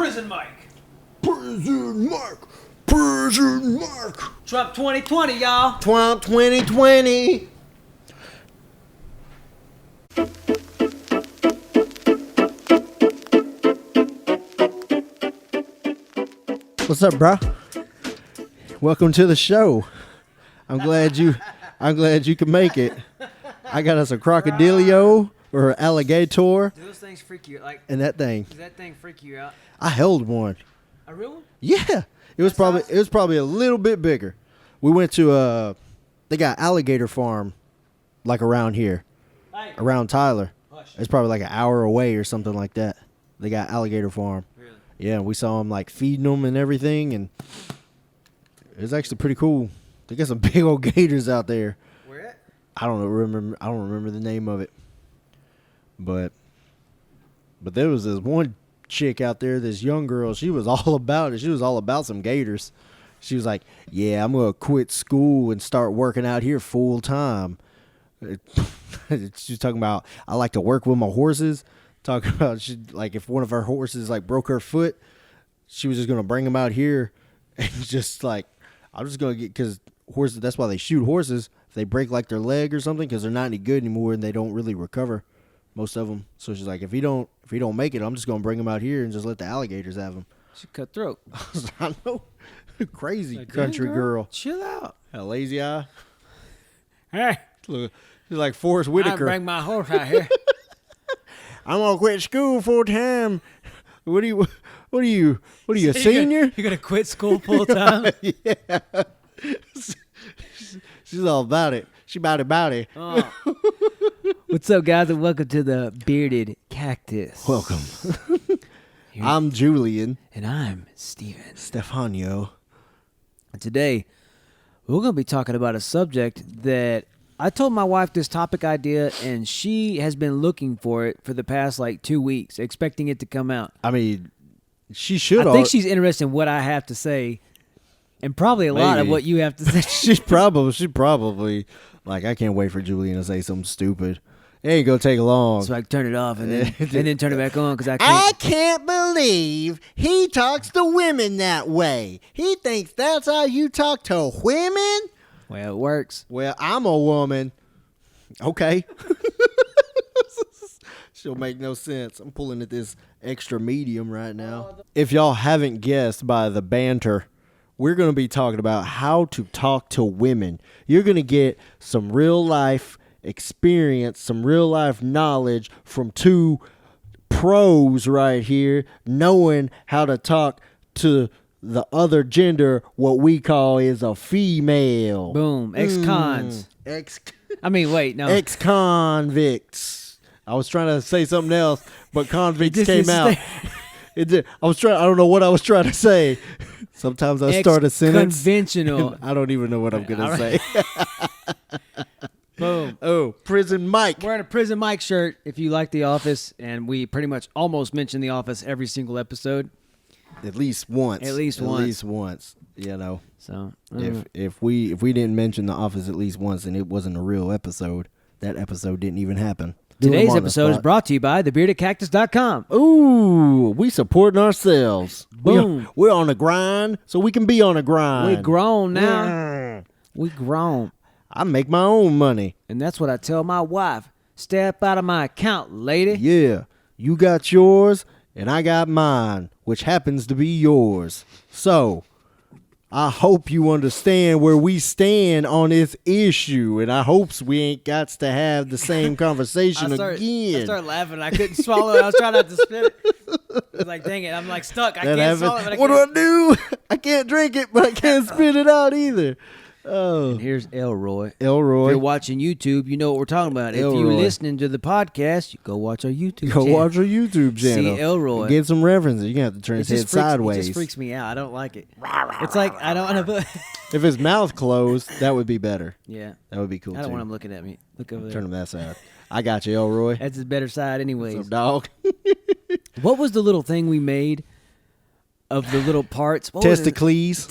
Prison Mike. Prison Mike. Prison Mike. Trump 2020, y'all. Trump 2020. What's up, bro? Welcome to the show. I'm glad you could make it. I got us a crocodilio or an alligator. Do those things freak you out? And that thing. Does that thing freak you out? I held one. A real one? Yeah. It was probably a little bit bigger. We went to they got alligator farm like around here. Hey. Around Tyler. Hush. It's probably like an hour away or something like that. They got alligator farm. Really? Yeah, we saw them like feeding them and everything, and it was actually pretty cool. They got some big old gators out there. Where at? I don't remember the name of it. But there was this one chick out there, this young girl, she was all about it. She was all about some gators. She was like, yeah, I'm going to quit school and start working out here full time. She's talking about, I like to work with my horses. Talking about, like, if one of her horses, like, broke her foot, she was just going to bring them out here and just, like, I'm just going to get, because horses, that's why they shoot horses. If they break, like, their leg or something, because they're not any good anymore and they don't really recover, most of them. So she's like, if he don't make it, I'm just going to bring him out here and just let the alligators have him. She cut throat. I know. Crazy Like, country girl. Chill out. A lazy eye. Hey. Look, she's like Forrest Whitaker. I bring my horse out here. I'm gonna quit school full time. What are you, a senior? You're gonna quit school full time? Yeah. She's all about it. She about it. Oh. What's up, guys, and welcome to the Bearded Cactus. Welcome. I'm Julian. And I'm Steven. Stefano. And today, we're going to be talking about a subject that I told my wife this topic idea, and she has been looking for it for the past, 2 weeks, expecting it to come out. I mean, she should. I think she's interested in what I have to say, and probably a lot of what you have to say. She's probably like, I can't wait for Julian to say something stupid. It ain't gonna take long. So I can turn it off and then turn it back on because I can't. I can't believe he talks to women that way. He thinks that's how you talk to women? Well, it works. Well, I'm a woman. Okay. She'll make no sense. I'm pulling at this extra medium right now. If y'all haven't guessed by the banter, we're going to be talking about how to talk to women. You're going to get some real life experience, some real life knowledge from two pros right here, knowing how to talk to the other gender, what we call is a female. Boom. Ex-cons. Ex-convicts. I was trying to say something else, but convicts came out. It did. I don't know what I was trying to say. Sometimes I start a sentence. Conventional. I don't even know what I'm going to say. Boom. Oh, Prison Mike. Wearing a Prison Mike shirt if you like The Office, and we pretty much almost mention The Office every single episode. At least once. You know. So if we didn't mention The Office at least once and it wasn't a real episode, that episode didn't even happen. Today's episode is brought to you by thebeardedcactus.com. Ooh, we supporting ourselves. Boom. We're on a grind, so we can be on a grind. We grown now. We grown. I make my own money. And that's what I tell my wife. Step out of my account, lady. Yeah, you got yours, and I got mine, which happens to be yours. So, I hope you understand where we stand on this issue, and I hopes we ain't got to have the same conversation again. I started laughing. I couldn't swallow it. I was trying not to spit it. I was like, dang it. I'm stuck. I can't swallow it. What do I do? I can't drink it, but I can't spit it out either. Oh. And here's Elroy. If you're watching YouTube, you know what we're talking about. If you're listening to the podcast, you go watch our YouTube channel. Watch our YouTube channel. See Elroy. Get some references. You're going to have to turn his head sideways. It just freaks me out. I don't like it. It's like, I don't want to... If his mouth closed, that would be better. Yeah. That would be cool, I don't want him looking at me. Look over there. Turn him that side. I got you, Elroy. That's his better side anyways. What's up, dog? What was the little thing we made of the little parts? Testicles.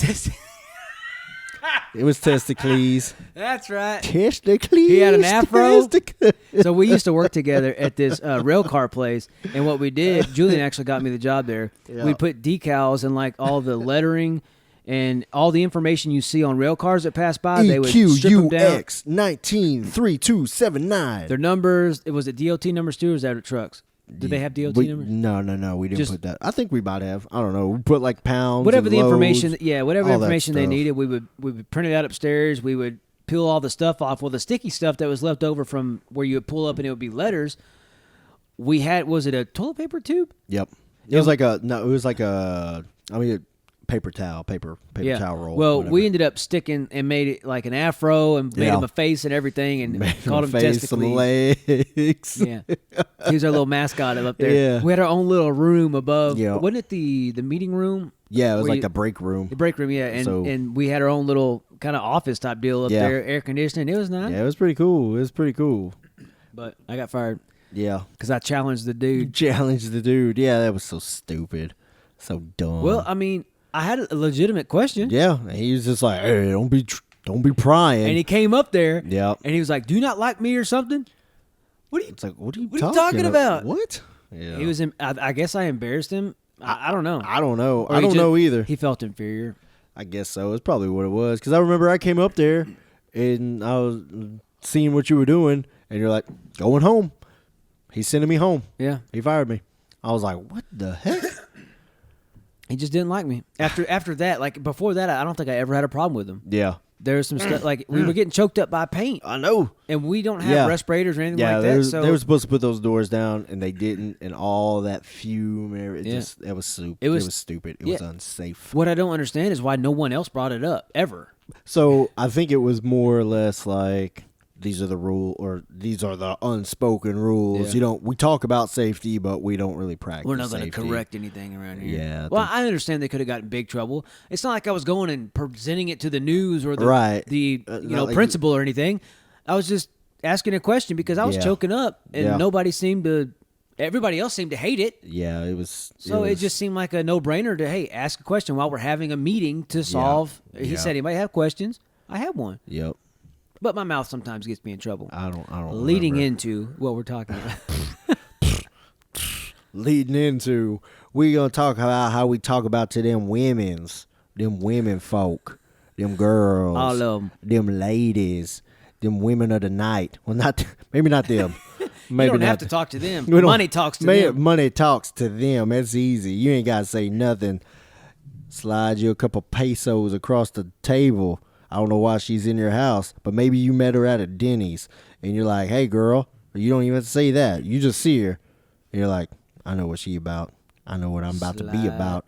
It was testicles. That's right. Testicles. He had an afro. Testicles. So we used to work together at this rail car place, and what we did, Julian actually got me the job there. Yeah. We put decals and like all the lettering and all the information you see on rail cars that pass by. They would strip them down. EQUX 193279. Their numbers. Was it DOT numbers too, or is that trucks? Did they have DOT numbers? No. We didn't Just- put that. I think we might have. I don't know. We put like pounds. Whatever and the loads, information, whatever all that information they stuff. needed, we would print it out upstairs. We would peel all the stuff off. Well, the sticky stuff that was left over from where you would pull up and it would be letters. We had, was it a toilet paper tube? Yep. It was like a paper towel towel roll. Well, whatever. we ended up sticking and made it like an afro and made Yeah. him a face and everything and Made called him him face, some testicles. legs. Yeah, he was our little mascot up there. Yeah. We had our own little room above. Yeah. Wasn't it the meeting room? Yeah, it was Where like you- the break room. The break room, yeah, and So- and we had our own little kind of office type deal up Yeah. there, air conditioning. It was nice, Yeah, it was pretty cool. but I got fired Yeah. because I challenged the dude. Challenge the dude. Yeah, that was so stupid. So dumb. Well, I mean, I had a legitimate question, yeah, and he was just like, "Hey, don't be prying." and he came up there, yeah. and he was like, "Do you not like me or something?" What do you? It's like, what are you What are you talking about? What? Yeah. He was. I guess I embarrassed him. I don't know. I don't know. Or I he don't just- know either. He felt inferior. I guess so. It's probably what it was. Because I remember I came up there and I was seeing what you were doing, and you're like, going home. He's sending me home. Yeah, He fired me. I was like, what the heck? he just didn't like me. After that, like before that, I don't think I ever had a problem with him. Yeah. There was some stuff like we were getting choked up by paint, I know. and we don't have Yeah. respirators or anything Yeah, like they that. were, So they were supposed to put those doors down, and they didn't, and all that fume, and it was stupid. It was stupid. It was Yeah. unsafe. what I don't understand is why no one else brought it up ever. So I think it was more or less like these are the rule, or these are the unspoken rules. Yeah. We talk about safety, but we don't really practice. We're not going to safety. correct anything around here. Yeah, I Well, think- I understand they could have gotten in big trouble. It's not like I was going and presenting it to the news or the Right. the Not like- principal or anything. I was just asking a question because I was Yeah. choking up and Yeah. nobody seemed to. Everybody else seemed to hate it. Yeah, it was. So it was- just seemed like a no-brainer to ask a question while we're having a meeting to solve. He Yeah. said, "Anybody have questions?" I have one, Yep. but my mouth sometimes gets me in trouble. I don't. Leading remember. into what we're talking about. Leading into, we gonna talk about how we talk about to them women folk, them girls, All of 'em. them ladies, them women of the night. Well, maybe not them. Maybe you don't not have to talk to them. We don't- Money talks to them. Money talks to them. That's easy. You ain't gotta say nothing. Slide you a couple pesos across the table. I don't know why she's in your house, but maybe you met her at a Denny's and you're like, "Hey, girl," you don't even have to say that. You just see her and you're like, "I know what she about. I know what I'm about to be Slide. about."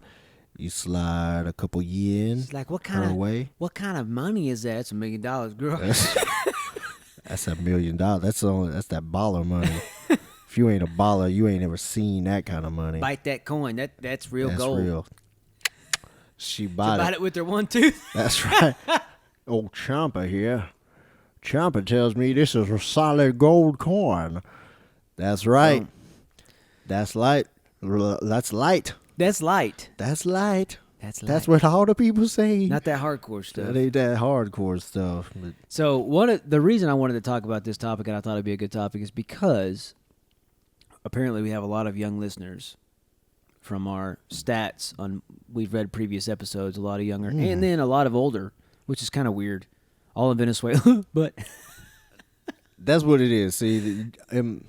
You slide a couple yen It's like what her kind of way. what kind of money is that? It's $1 million, girl. That's $1 million. That's that baller money. If you ain't a baller, you ain't ever seen that kind of money. Bite that coin. That's real That's gold. real. She She bought bite it. it with their one tooth. That's right. Old Champa here. Champa tells me this is a solid gold coin. That's right. That's light. That's light. That's light. That's light. That's light. That's what all the people say. Not that hardcore stuff. That ain't that hardcore stuff. But So the reason I wanted to talk about this topic and I thought it'd be a good topic is because apparently we have a lot of young listeners from our stats on we've read previous episodes, a lot of younger and then a lot of older, which is kind of weird. All in Venezuela, but that's what it is. See, them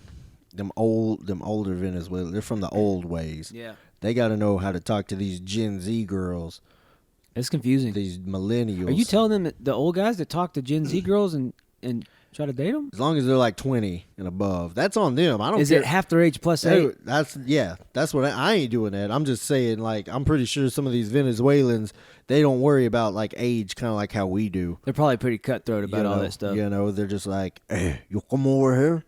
older Venezuela, they're from the old ways. yeah, They got to know how to talk to these Gen Z girls, it's confusing. these millennials. Are you telling them that the old guys that talk to Gen Z girls and try to date them? As long as they're like 20 and above, that's on them. I don't Is care. it half their age plus Hey, 8? that's what I ain't doing that. I'm just saying, like, I'm pretty sure some of these Venezuelans, they don't worry about like age, kind of like how we do. They're probably pretty cutthroat about all that stuff. You know, they're just like, hey, you come over here,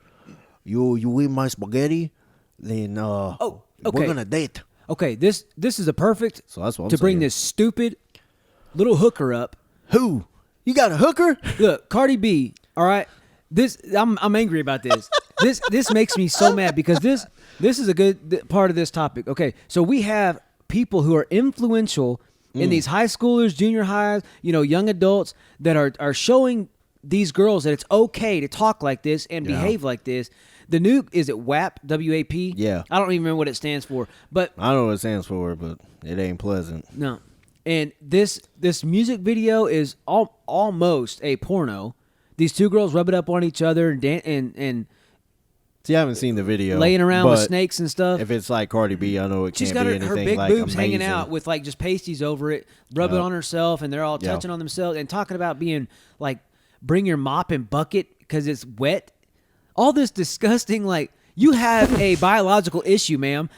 you eat my spaghetti, then okay. we're gonna date. Okay, this is a perfect So that's what I'm to bring saying. this stupid little hooker up. Who? You got a hooker? Look, Cardi B. All right, I'm angry about this. This makes me so mad because this is a good part of this topic. Okay, so we have people who are influential in these high schoolers, junior highs, young adults that are showing these girls that it's okay to talk like this and behave like this. The new, is it WAP, W-A-P? Yeah. I don't even remember what it stands for, but I don't know what it stands for, but it ain't pleasant. no. And this music video is almost a porno. These two girls rub it up on each other and See, I haven't seen the video. laying around with but snakes and stuff. If it's like Cardi B, I know it She's can't got be her anything big like boobs amazing. hanging out with like just pasties over it, rubbing on herself, and they're all touching on themselves and talking about being like, bring your mop and bucket because it's wet. All this disgusting, like, you have a biological issue, ma'am.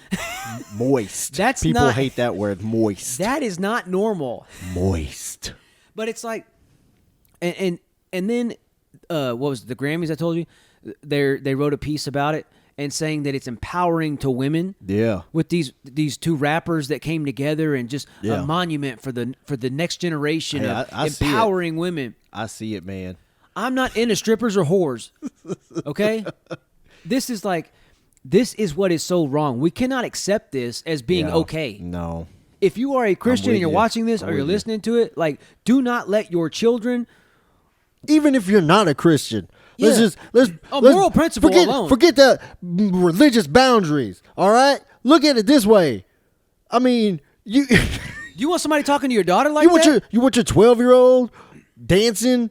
Moist. That's People not- hate that word, moist. That is not normal. Moist. But it's like, and then, what was it, the Grammys? I told you, they wrote a piece about it and saying that it's empowering to women. Yeah. With these two rappers that came together and just a monument for the next generation Hey, of I see empowering women. I see it, man. I'm not into strippers or whores. Okay? This is what is so wrong. We cannot accept this as being okay. No. If you are a Christian with and you're you. watching this I'm or you're with you. listening to it, like, do not let your children. Even if you're not a Christian, let's moral principle alone. Forget the religious boundaries. All right, look at it this way. I mean, you You want somebody talking to your daughter like you want that? your 12-year-old dancing,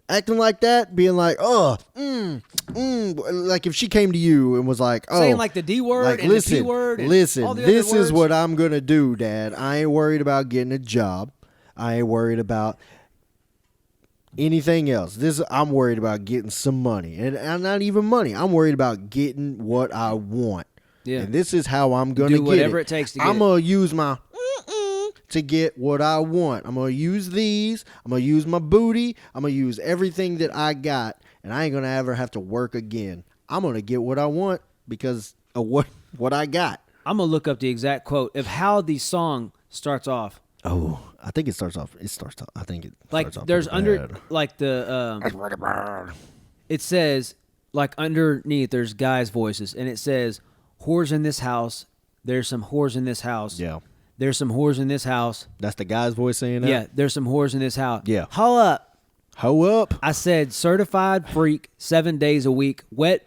acting like that, being like, like if she came to you and was like, saying like the D word like, and listen, the P word. And listen, all the other this is words. what I'm gonna do, Dad. I ain't worried about getting a job. I ain't worried about anything else. I'm worried about getting some money, and not even money. I'm worried about getting what I want. Yeah. And this is how I'm gonna Do get whatever it. it takes to get I'm it. gonna use my to get what I want. I'm gonna use these. I'm gonna use my booty. I'm gonna use everything that I got, and I ain't gonna ever have to work again. I'm gonna get what I want because of what I got. I'm gonna look up the exact quote of how the song starts off. Oh, I think it starts off. I think it Like starts off there's pretty under bad. like it says like underneath there's guys' voices and it says whores in this house. There's some whores in this house. Yeah, There's some whores in this house. that's the guy's voice saying that. Yeah, there's some whores in this house. Yeah. Hoe up. Hoe up. I said certified freak 7 days a week. Wet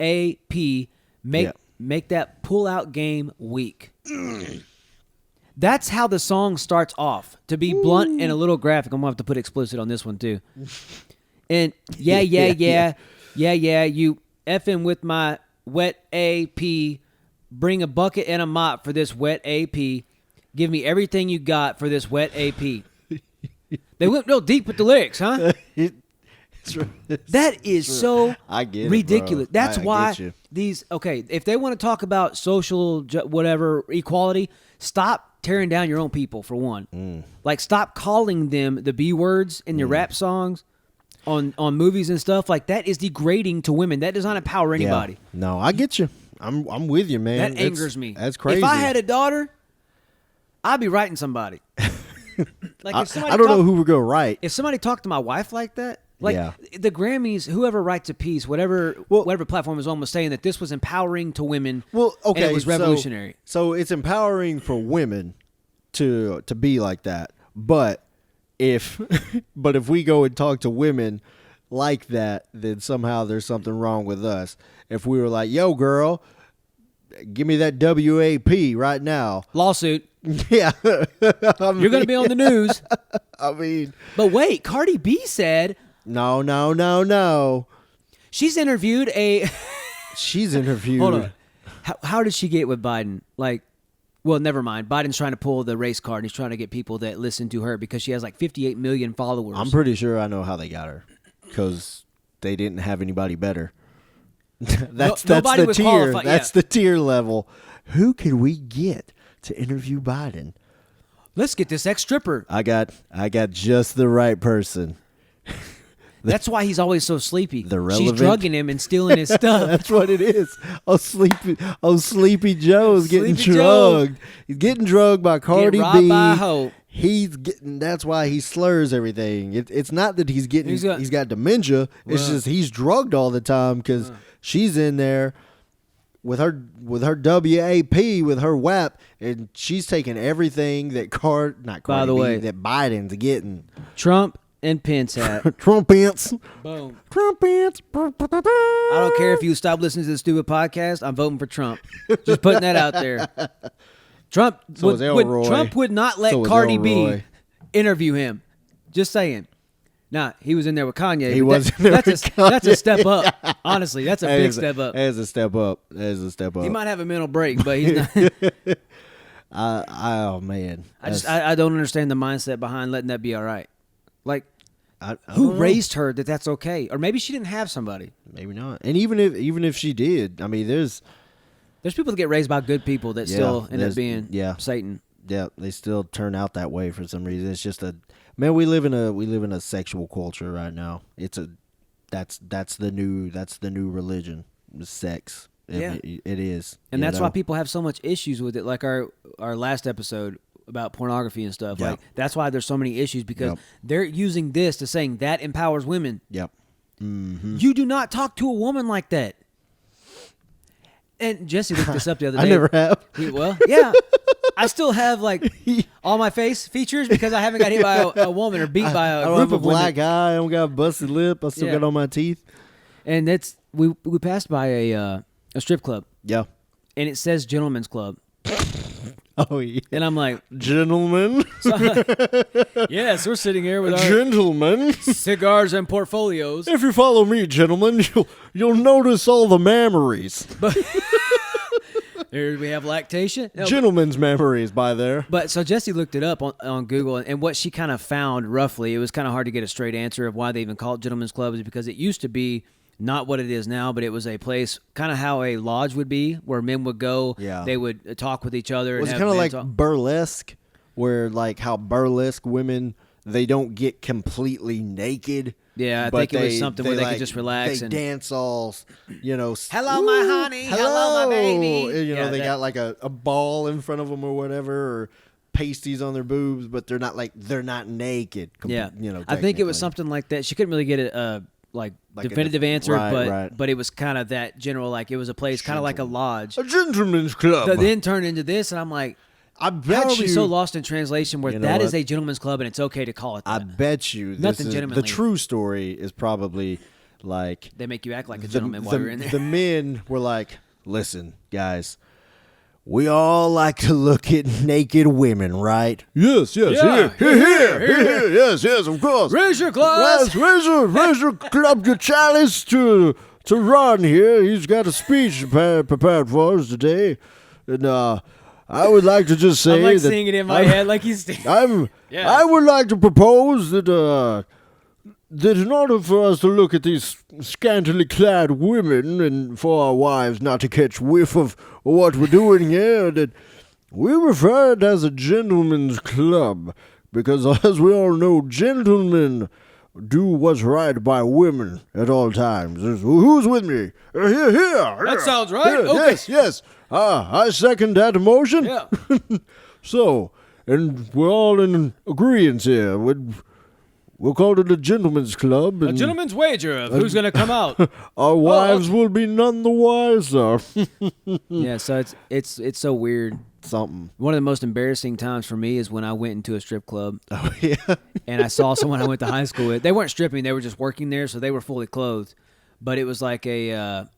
AP. Make that pull out game weak. That's how the song starts off. To be blunt and a little graphic, I'm gonna have to put explicit on this one too. And yeah, you effing with my wet AP. Bring a bucket and a mop for this wet AP. Give me everything you got for this wet AP. They went real deep with the lyrics, huh? That is so I get it, ridiculous. bro. That's I why get you. if they want to talk about social whatever equality, stop tearing down your own people for one. Like stop calling them the B words in your rap songs on movies and stuff. Like that is degrading to women. That does not empower anybody. Yeah. No, I get you. I'm with you, man. That angers me. That's crazy. If I had a daughter, I'd be writing somebody. Like if somebody I don't know who would go right. If somebody talked to my wife like that, like Yeah. the Grammys, whoever writes a piece, whatever platform is on, was saying that this was empowering to women. Well, okay, and it was revolutionary. So it's empowering for women to be like that. But if we go and talk to women like that, then somehow there's something wrong with us. If we were like, "Yo, girl, give me that WAP right now," Lawsuit. yeah, You're going to be on the news. I mean, But wait, Cardi B said no. she's interviewed a. She's interviewed. Hold on. How did she get with Biden? Like, well, never mind. Biden's trying to pull the race card. And he's trying to get people that listen to her because she has like 58 million followers. I'm pretty sure I know how they got her because they didn't have anybody better. That's nobody the was tier. qualified, That's yeah. the tier level. Who can we get to interview Biden? Let's get this ex-stripper. I got just the right person. That's why he's always so sleepy. The She's relevant- drugging him and stealing his stuff. That's what it is. Sleepy Joe's getting Sleepy Joe. drugged. He's getting drugged by Cardi robbed B. by a hoe. He's getting. That's why he slurs everything. It's not that he's getting. He's got dementia. It's just he's drugged all the time because she's in there with her WAP, with her WAP, and she's taking everything that By the way, that Biden's getting. Trump and Pence hat. Trumpets. Boom. Trumpets. I don't care if you stop listening to the stupid podcast. I'm voting for Trump. Just putting that out there. Trump would not let Cardi B interview him. Just saying. Nah, he was in there with Kanye. That's a step up. Yeah. Honestly, that's a big step up. That is a step up. He might have a mental break, but he's not. Oh man, I don't understand the mindset behind letting that be all right. Like, I who raised her that's okay? Or maybe she didn't have somebody. Maybe not. And even if she did, I mean, there's people that get raised by good people that still end up being Satan. Yeah, they still turn out that way for some reason. It's just we live in a sexual culture right now. That's the new religion, sex. It is. And that's why people have so much issues with it. Like our last episode about pornography and stuff. Like that's why there's so many issues because they're using this to saying that empowers women. Yep. Mm-hmm. You do not talk to a woman like that. And Jesse looked this up the other day. I never have. Yeah. I still have like all my face features because I haven't got hit by a woman or beat by a group of women. I don't have a black eye. I don't got a busted lip. I still got all my teeth. And that's we passed by a strip club. Yeah. And it says Gentlemen's Club. Oh yeah. And I'm like, gentlemen. Yes, we're sitting here with our gentlemen cigars and portfolios. If you follow me, gentlemen, you'll notice all the memories. There we have lactation. No, Gentlemen's memories by there. But so Jesse looked it up on Google, and what she kind of found roughly, it was kind of hard to get a straight answer of why they even call it Gentlemen's Club, is because it used to be not what it is now, but it was a place kind of how a lodge would be, where men would go. Yeah. They would talk with each other. Was it kind of like burlesque, where like how burlesque women, they don't get completely naked. Yeah, I think it was something where they could just relax. They dance all, hello, my honey. Hello, my baby. They got like a ball in front of them or whatever, or pasties on their boobs, but they're not naked. I think it was something like that. She couldn't really get a definitive answer, but it was kind of that general, like it was a place kind of like a lodge. A gentleman's club. That then turned into this, and I'm like, I bet how are we so lost in translation where that is a gentleman's club and it's okay to call it that? I bet you nothing gentlemanly. The true story is probably like they make you act like a gentleman while you're in there. The men were like, listen, guys, we all like to look at naked women, right? Yes, here, yes, of course. Raise your glass. Yes, raise your club, your chalice to Ron here. He's got a speech prepared for us today, and I would like to just say I'm like seeing it in my head like he's. I would like to propose that in order for us to look at these scantily clad women and for our wives not to catch whiff of what we're doing here, that we refer it as a gentleman's club, because as we all know, gentlemen do what's right by women at all times. Who's with me? Here. That sounds right. Here, okay. Yes. I second that motion. Yeah. So, and we're all in agreement here. We'll call it a gentleman's club. A gentleman's wager of who's going to come out. Our wives will be none the wiser. Yeah, so it's so weird. Something. One of the most embarrassing times for me is when I went into a strip club. Oh, yeah. And I saw someone I went to high school with. They weren't stripping. They were just working there, so they were fully clothed. But it was like it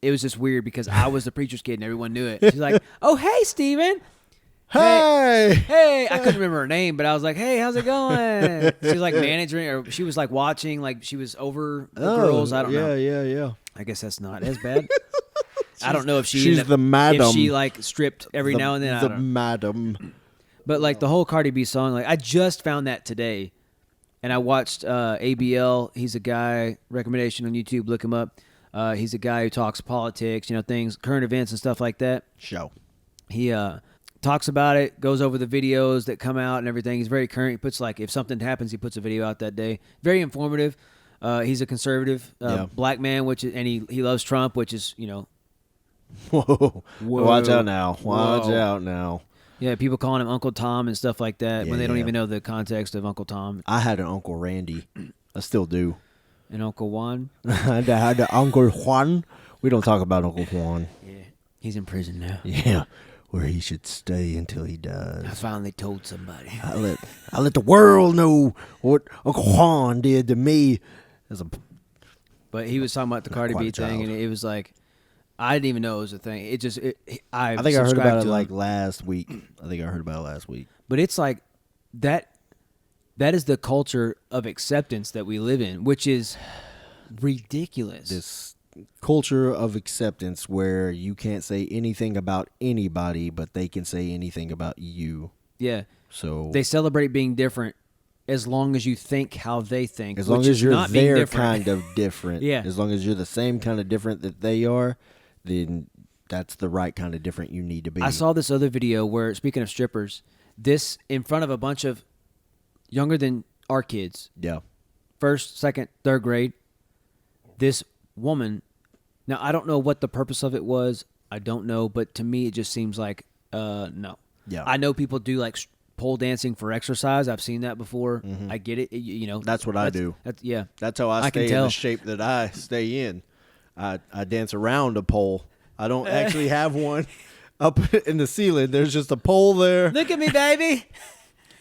was just weird because I was the preacher's kid and everyone knew it. She's like, oh, hey, Steven. Hey. I couldn't remember her name, but I was like, hey, how's it going? She was like managing, or she was like watching, like she was over the girls. I don't know. Yeah. I guess that's not as bad. I don't know if she's the madam. If she like stripped every now and then. I don't know. Madam. But like the whole Cardi B song, like I just found that today, and I watched ABL. He's a guy, recommendation on YouTube. Look him up. He's a guy who talks politics, things, current events and stuff like that. He talks about it, goes over the videos that come out and everything. He's very current. He puts like if something happens, he puts a video out that day. Very informative. He's a conservative black man, and he loves Trump, which is Whoa. Watch out now. Yeah, people calling him Uncle Tom and stuff like that when they don't even know the context of Uncle Tom. I had an Uncle Randy. I still do. And Uncle Juan? I had an Uncle Juan. We don't talk about Uncle Juan. Yeah. He's in prison now. Yeah, where he should stay until he dies. I finally told somebody. I let the world know what Uncle Juan did to me as a. But he was talking about the Cardi quite B a thing, child. and it was like, I didn't even know it was a thing. It just, I think I heard subscribed about it to like him. last week. But it's like that is the culture of acceptance that we live in, which is ridiculous. This culture of acceptance where you can't say anything about anybody, but they can say anything about you. Yeah. So They celebrate being different as long as you think how they think. as long which as is you're not being their different. kind of different, Yeah. as long as you're the same kind of different that they are, then that's the right kind of different you need to be. I saw this other video where, speaking of strippers, this in front of a bunch of younger than our kids, Yeah. first, second, third grade, this woman, now I don't know what the purpose of it was. I don't know, but to me it just seems like, no. Yeah. I know people do like pole dancing for exercise. I've seen that before. I get it. You know, That's what I do. Yeah. That's how I I can stay in tell. the shape that I stay in. I dance around a pole. I don't actually have one up in the ceiling. There's just a pole there, Look at me, baby.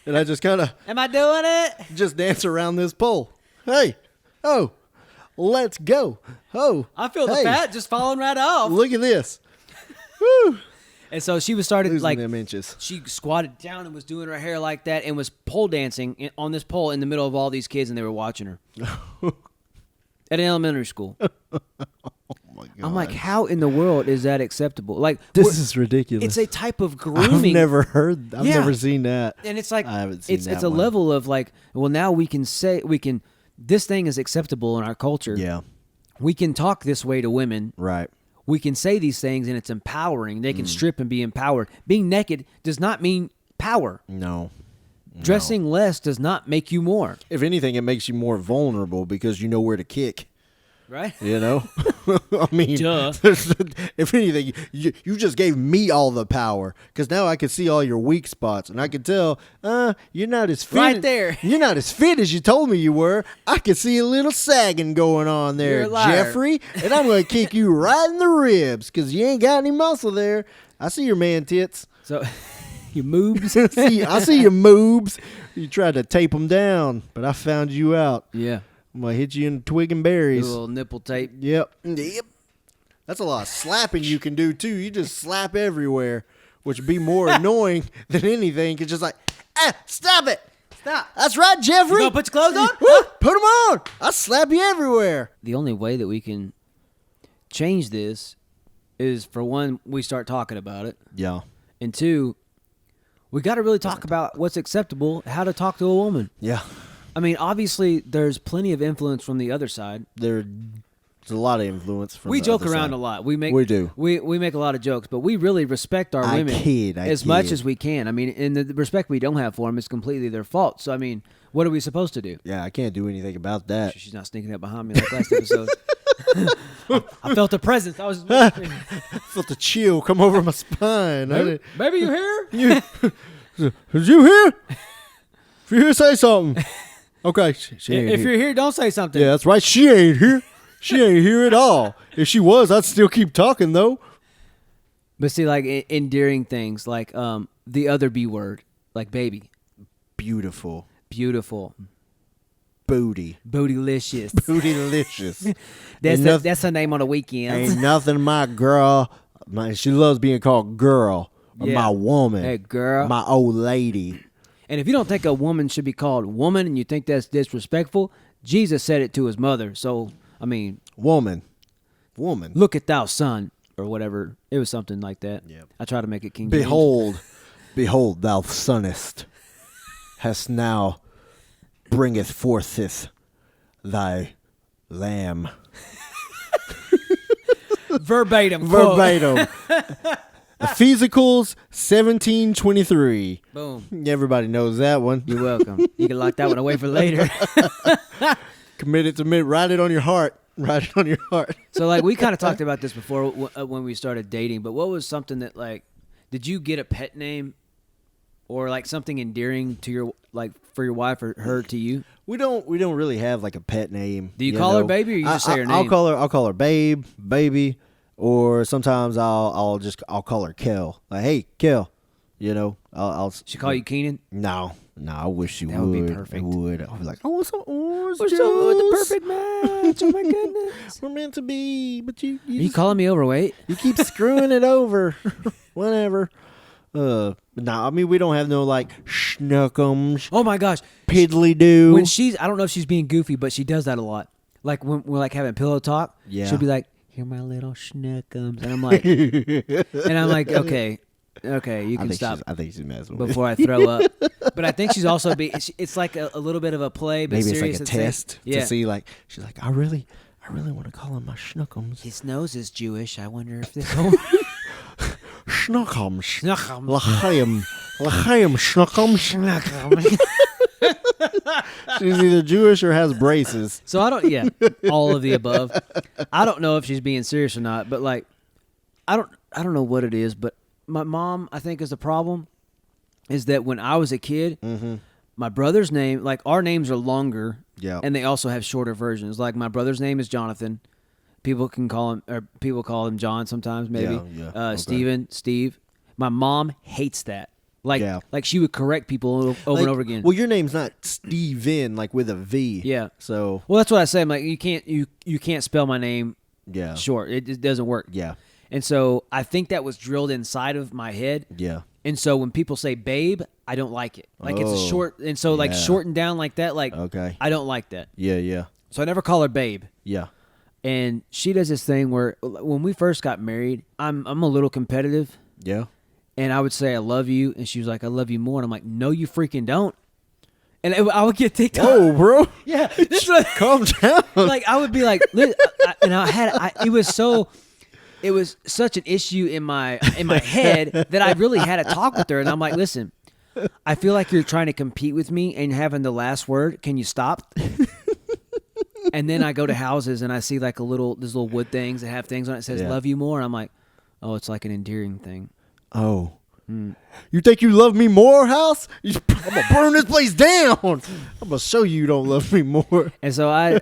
and I just kind of Am I doing it? just dance around this pole. Hey, oh, let's go. Oh, I feel the hey, fat just falling right off. Look at this. Woo. And so she was started Losing like them inches. she squatted down and was doing her hair like that and was pole dancing on this pole in the middle of all these kids, and they were watching her at an elementary school. Oh my God. I'm like, how in the world is that acceptable? Like, This is ridiculous. It's a type of grooming. I've Yeah. never seen that. And it's like I haven't seen it's that a one. level of like, well, now we can say this thing is acceptable in our culture. Yeah, We can talk this way to women. right. We can say these things and it's empowering. They can Mm. strip and be empowered. Being naked does not mean power. No. Dressing less does not make you more. If anything, it makes you more vulnerable because you know where to kick. Right? You know? I mean, Duh. if anything, you just gave me all the power because now I can see all your weak spots and I can tell, you're not as fit. Right there. You're not as fit as you told me you were. I can see a little sagging going on there, You're a liar. Jeffrey, and I'm going to kick you right in the ribs because you ain't got any muscle there. I see your man tits. So, your moves. I see your moves. You tried to tape them down, but I found you out. Yeah. I'm going to hit you in the twig and A berries. little nipple tape. Yep. That's a lot of slapping you can do, too. You just slap everywhere, which would be more annoying than anything. It's just like, stop it. Stop. That's right, Jeffrey. You gonna put your clothes on? Woo, put them on. I slap you everywhere. The only way that we can change this is, for one, we start talking about it. Yeah. And two, we got to really talk about what's acceptable, how to talk to a woman. Yeah. I mean, obviously, there's plenty of influence from the other side. There's a lot of influence from We the joke other around side. a lot. We do. We make a lot of jokes, but we really respect our I women kid, I as much kid. as we can. I mean, and the respect we don't have for them is completely their fault. So, I mean, what are we supposed to do? Yeah, I can't do anything about that. She's not sneaking up behind me like last episode. I felt a presence. I was, Felt the chill come over my spine. baby, you here? Is you here? If you're here, say something. Okay, she ain't If here. you're here, don't say something. Yeah, that's right. She ain't here. She ain't here at all. If she was, I'd still keep talking though. But see, like endearing things, like the other B word, like baby, Beautiful. beautiful, Booty. bootylicious. Bootylicious. That's her name on the weekends. Ain't nothing my girl. She loves being called girl. Or Yeah. my woman. Hey, girl. My old lady. And if you don't think a woman should be called woman and you think that's disrespectful, Jesus said it to his mother. So, I mean, Woman. look at thou son, or whatever. It was something like that. Yep. I try to make it King James. Behold, thou sonest, hast now bringeth fortheth thy lamb. Verbatim. quote. Verbatim. Ephesicals 17:23. Boom. Everybody knows that one. You're welcome. You can lock that one away for later. Commit it to me. Write it on your heart. Write it on your heart. So, like, we kind of talked about this before when we started dating, but what was something that, like, did you get a pet name or, like, something endearing to your, like, for your wife or her to you? We don't really have like a pet name. Do you call her baby or you just say her I'll name? call her babe, baby, Or sometimes I'll call her Kel. Like, hey, Kel. You know, I'll She call you Keenan? No, I wish she That would. would be perfect. I would. I'll be like, I want some orange We're juice. so the perfect match. Oh my goodness. We're meant to be, but you Are you just- calling me overweight? you keep screwing it over. Whatever. No, I mean we don't have no like schnookums, Oh my gosh. piddly do. When I don't know if she's being goofy, but she does that a lot. Like when we're like having pillow talk, Yeah. she'll be like, "Here, my little schnookums," and I'm like, okay, you can stop I think she's messing with before I throw up. But I think she's also it's like a little bit of a play, but Maybe it's serious like a at the same- test Yeah. to see. Like she's like, I really want to call him my schnookums. His nose is Jewish. I wonder if this Schnookums. Schnookums. L'chaim schnookums. She's either Jewish or has braces. So I don't. Yeah, all of the above. I don't know if she's being serious or not, but like, I don't know what it is. But my mom, I think, is the problem. Is that when I was a kid, my brother's name, like our names are longer, Yeah. and they also have shorter versions. Like my brother's name is Jonathan. People call him John sometimes, maybe. Yeah, okay. Steven, Steve. My mom hates that. Like, Yeah. like she would correct people over and over again. Well, your name's not Steven, like with a V. Yeah. So Well, that's what I say. I'm like, you can't spell my name yeah. short. It just doesn't work. Yeah. And so I think that was drilled inside of my head. Yeah. And so when people say babe, I don't like it. Like it's a Oh, short, and so like yeah. shortened down like that, like Okay. I don't like that. Yeah. So I never call her babe. Yeah. And she does this thing where when we first got married, I'm a little competitive, Yeah. and I would say I love you, and she was like I love you more, and I'm like no, you freaking don't. And I would get TikTok. Whoa, bro. Yeah, this was, Calm down. like I would be like, it was such an issue in my head that I really had a talk with her, and I'm like, listen, I feel like you're trying to compete with me and having the last word. Can you stop? And then I go to houses and I see like these little wood things that have things on it that says Yeah. "love you more," and I'm like, oh, it's like an endearing thing. Oh. You think you love me more, house? I'm gonna burn this place down. I'm gonna show you don't love me more. And so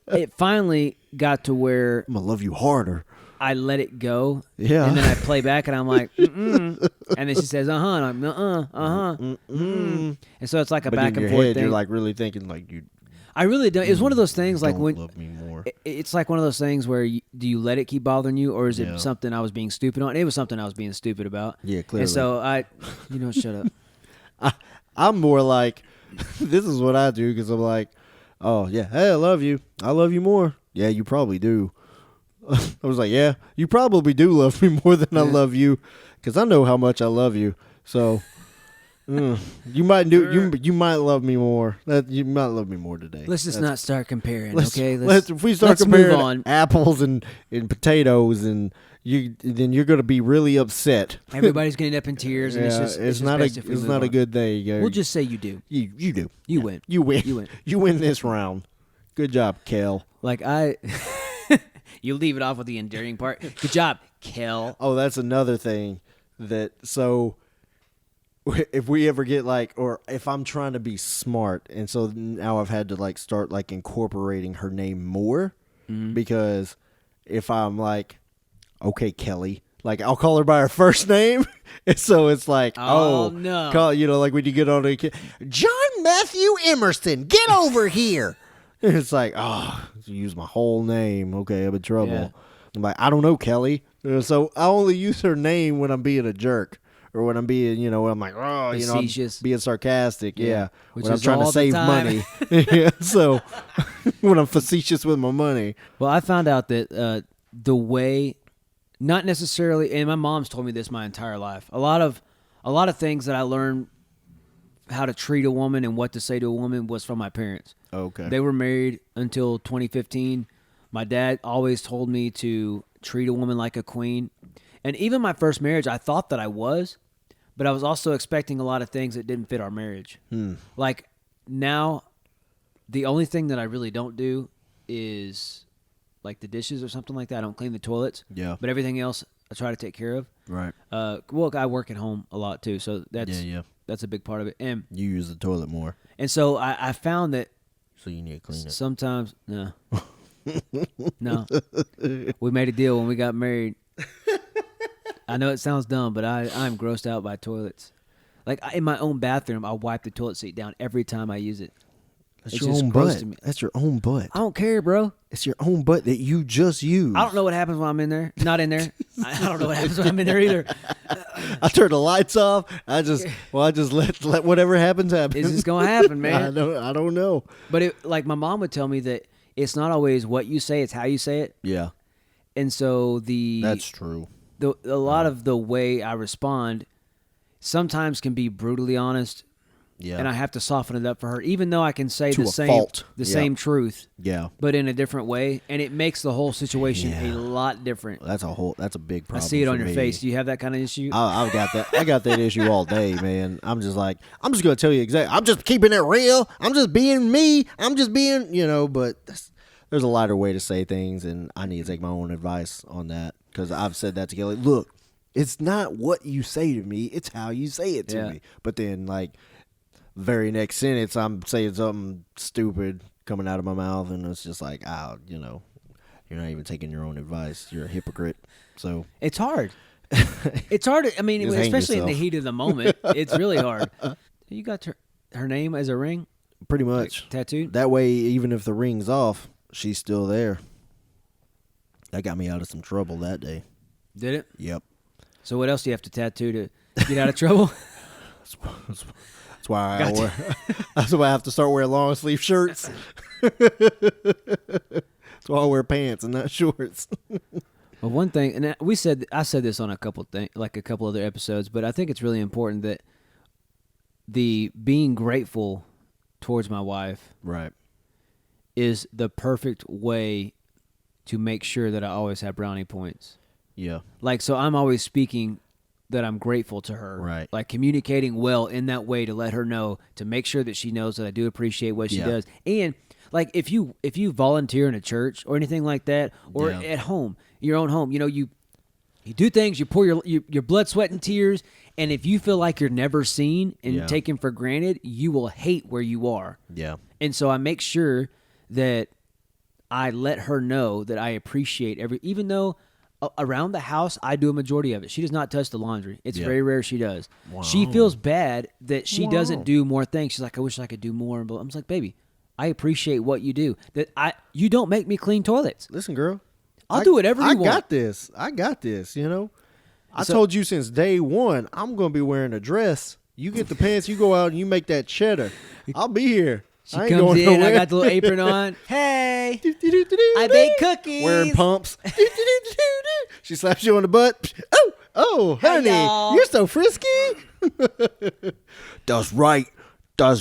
it finally got to where I'm gonna love you harder. I let it go. Yeah. And then I play back and I'm like, mm-mm. And then she says, uh-huh. And I'm, And so it's like a But back in your and forth head, thing. you're like really thinking like you I really don't. It's one of those things like don't when love me more. it's like one of those things where do you let it keep bothering you, or is it Yeah. something I was being stupid on? It was something I was being stupid about. Yeah, clearly. And so shut up. I'm more like, this is what I do because I'm like, oh yeah, hey, I love you more. Yeah, you probably do. I was like, yeah, you probably do love me more than I love you, because I know how much I love you. So you might you might love me more. You might love me more today. Let's just not start comparing, Let's, okay? if we start let's move comparing on. apples and potatoes, and then you're gonna be really upset. Everybody's going to end up in tears, and it's not a good thing. We'll just say you do. You do. You win. You win. You win. You win this round. Good job, Kel. Like you leave it off with the endearing part. Good job, Kel. Oh, that's another thing so if we ever get like, or if I'm trying to be smart, and so now I've had to like start like incorporating her name more, because if I'm like, okay, Kelly, like I'll call her by her first name, and so it's like, Oh, no. like when you get on a John Matthew Emerson, get over here. And it's like, use my whole name. Okay, I'm in trouble. Yeah. I'm like, I don't know, Kelly. So I only use her name when I'm being a jerk, or when I'm being, when I'm like, I'm Facetious. being sarcastic. Yeah. Which When I'm is trying to all the save time. money. Yeah. So when I'm facetious with my money. Well, I found out that the way, not necessarily, and my mom's told me this my entire life. A lot of things that I learned how to treat a woman and what to say to a woman was from my parents. Okay. They were married until 2015. My dad always told me to treat a woman like a queen. And even my first marriage, I thought that I was, but I was also expecting a lot of things that didn't fit our marriage. Like now, the only thing that I really don't do is like the dishes or something like that. I don't clean the toilets. Yeah. But everything else I try to take care of. Right. Well, I work at home a lot too, so that's a big part of it. And You use the toilet more, so I found that so you need to clean it. sometimes no. We made a deal when we got married. I know it sounds dumb, but I'm grossed out by toilets. Like in my own bathroom, I'll wipe the toilet seat down every time I use it. That's It's your just own gross butt. to me. That's your own butt. I don't care, bro. It's your own butt that you just used. I don't know what happens when I'm in there. Not in there. I don't know what happens when I'm in there either. I turn the lights off. I just let whatever happens happen. It's just gonna happen, man. I don't know. But like my mom would tell me that it's not always what you say; it's how you say it. Yeah, And so that's true. a lot of the way I respond sometimes can be brutally honest. Yeah, And I have to soften it up for her, even though I can say To the a same fault. the Yeah. same truth, yeah. but in a different way, and it makes the whole situation Yeah. a lot different. That's a big I problem. see it on for your me. face. Do you have that kind of issue? I've got that. I got that issue all day, man. I'm just gonna tell you exactly. I'm just keeping it real. I'm just being me. I'm just being, But there's a lighter way to say things, and I need to take my own advice on that because I've said that to Kelly. Look, it's not what you say to me; it's how you say it to Yeah. me. But then, very next sentence, I'm saying something stupid coming out of my mouth, and it's just like, you're not even taking your own advice. You're a hypocrite. So It's hard. It's hard. I mean, Just hang especially in the yourself. heat of the moment, it's really hard. You got her name as a ring pretty much. tattooed. That way, even if the ring's off, she's still there. That got me out of some trouble that day. Did it? Yep. So what else do you have to tattoo to get out of trouble? That's why that's why I have to start wearing long sleeve shirts. That's why I wear pants and not shorts. Well, one thing, and I said this on a couple other episodes, but I think it's really important that the being grateful towards my wife Right. is the perfect way to make sure that I always have brownie points. Yeah. Like, so I'm always speaking that I'm grateful to her. Right. Like communicating well in that way to let her know, to make sure that she knows that I do appreciate what she Yeah. does. And like if you volunteer in a church or anything like that, or Yeah. at home, your own home, you do things, you pour your blood, sweat, and tears, and if you feel like you're never seen and Yeah. taken for granted, you will hate where you are. Yeah. And so I make sure that I let her know that I appreciate even though around the house I do a majority of it. She does not touch the laundry. It's Yeah. very rare she does. Wow. She feels bad that she Wow. doesn't do more things. She's like, I wish I could do more. But I'm just like, baby, I appreciate what you do. You don't make me clean toilets. Listen, girl. I'll do whatever you want. I got this. I So- told you since day one, I'm going to be wearing a dress. You get the pants, you go out and you make that cheddar. I'll be here. She I ain't comes going in, I nowhere. got the little apron on. Hey, I bake cookies. Wearing pumps. She slaps you on the butt. Oh, Hey, honey, y'all. you're so frisky. That's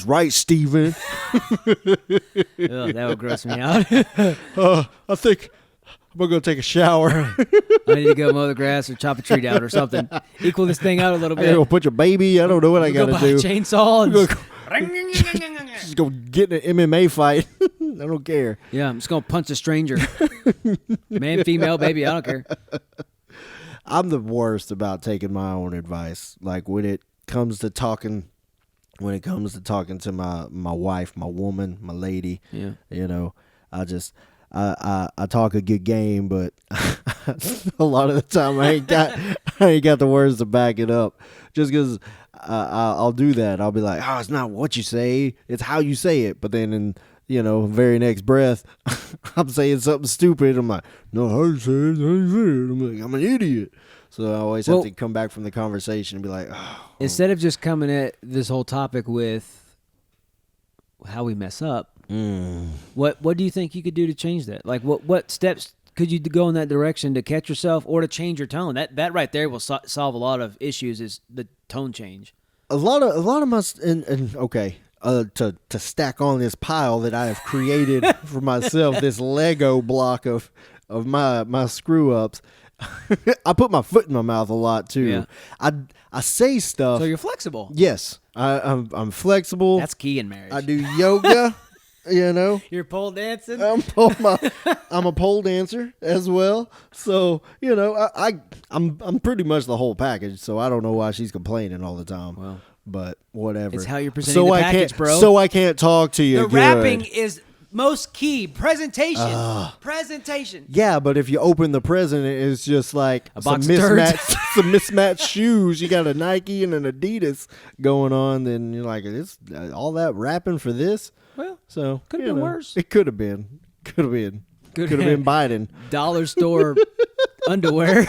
right, Steven. Ugh, that would gross me out. I think I'm going to go take a shower. I need to go mow the grass or chop a tree down or something. Equal this thing out a little I got to bit. go put your baby. I don't know what I got Go to buy a do. chainsaw and Just go get in an MMA fight. I don't care. yeah, I'm just gonna punch a stranger. Man, female, baby, I don't care. I'm the worst about taking my own advice. Like when it comes to talking to my wife, my woman, my lady, Yeah. I talk a good game, but a lot of the time I ain't got the words to back it up. Just because I'll do that, I'll be like, oh, it's not what you say, it's how you say it. But then in very next breath, I'm saying something stupid. I'm like, no, how you say it? How you say it? I'm like, I'm an idiot. So I always have to come back from the conversation and be like, oh. Instead of just coming at this whole topic with how we mess up, what do you think you could do to change that? Like, what steps could you go in that direction to catch yourself or to change your tone? That right there will solve a lot of issues. Is the tone change? A lot of my okay. To stack on this pile that I have created for myself, this Lego block of my screw ups. I put my foot in my mouth a lot too. Yeah. I say stuff. So you're flexible. Yes, I'm flexible. That's key in marriage. I do yoga. You're pole dancing. I'm a pole dancer as well. So I'm pretty much the whole package. So I don't know why she's complaining all the time. Well, but whatever. it's how you're presenting the package, bro. So I can't talk to you. The good. rapping is most key presentation. Yeah, but if you open the present, it's just like A some box of turds. some mismatched shoes. You got a Nike and an Adidas going on, then you're like, it's all that wrapping for this. Well, So could have you been know, worse. It could have been. Could have been. Could have been Biden. Dollar store underwear,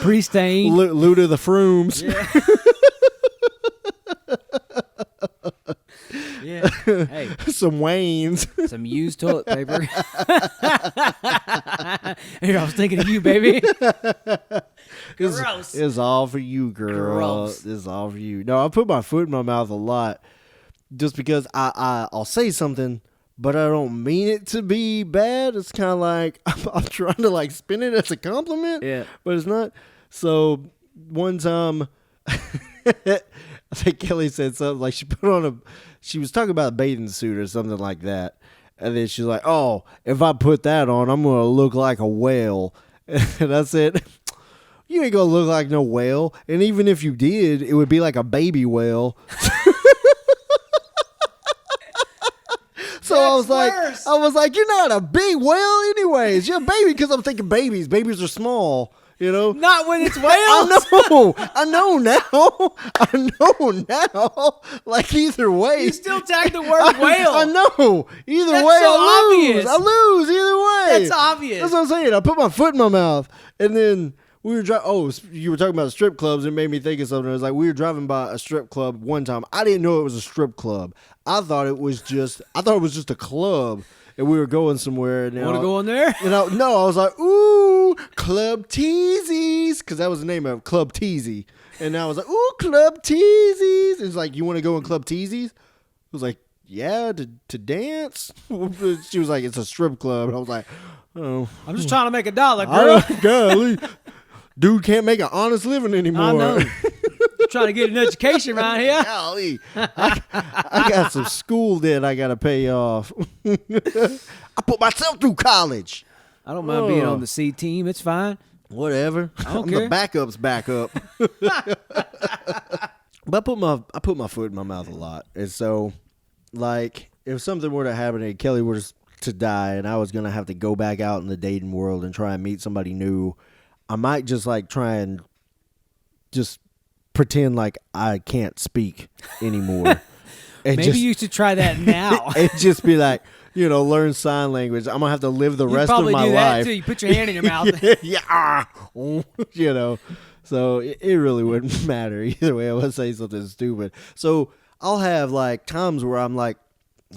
pre-stained. Loot of the Frooms. Yeah. Hey, Some Waynes. some used toilet paper. Here, I was thinking of you, baby. Gross. It's all for you, girl. Gross. It's all for you. No, I put my foot in my mouth a lot just because I'll say something, but I don't mean it to be bad. It's kind of like I'm trying to like spin it as a compliment, Yeah. but it's not. So one time, I think Kelly said something like she was talking about a bathing suit or something like that. And then she's like, oh, if I put that on, I'm going to look like a whale. And I said, you ain't going to look like no whale. And even if you did, it would be like a baby whale. So That's I was worse. like, you're not a big whale anyways. You're a baby because I'm thinking babies. Babies are small, you know. Not when it's whales. I know now. Like either way, You still tag the word whale. I know. Either That's way, so I lose. obvious. I lose either way. That's obvious. That's what I'm saying. I put my foot in my mouth, and then we were driving. Oh, you were talking about strip clubs. It made me think of something. It was like we were driving by a strip club one time. I didn't know it was a strip club. I thought it was just a club, and we were going somewhere. And Want to go in there? I was like, ooh, Club Teasies, because that was the name of it, Club Teasy. And I was like, ooh, Club Teasies. It's like, you want to go in Club Teasies? I was like, yeah, to dance. She was like, it's a strip club. And I was like, oh, I'm just trying to make $1, girl. golly. Dude can't make an honest living anymore. I know. Trying to get an education around here. Golly. I got some school debt I got to pay off. I put myself through college. I don't mind being on the C team. It's fine. Whatever. don't I'm care. the backup's backup. But I put my foot in my mouth a lot. And so, like, if something were to happen and Kelly were to die and I was going to have to go back out in the dating world and try and meet somebody new, I might just, like, try and just pretend like I can't speak anymore. Maybe you should try that now. And just be like, learn sign language. I'm going to have to live the You rest of probably my do that life. too. You put your hand in your mouth. Yeah. So it really wouldn't matter either way. I would say something stupid. So I'll have like times where I'm like,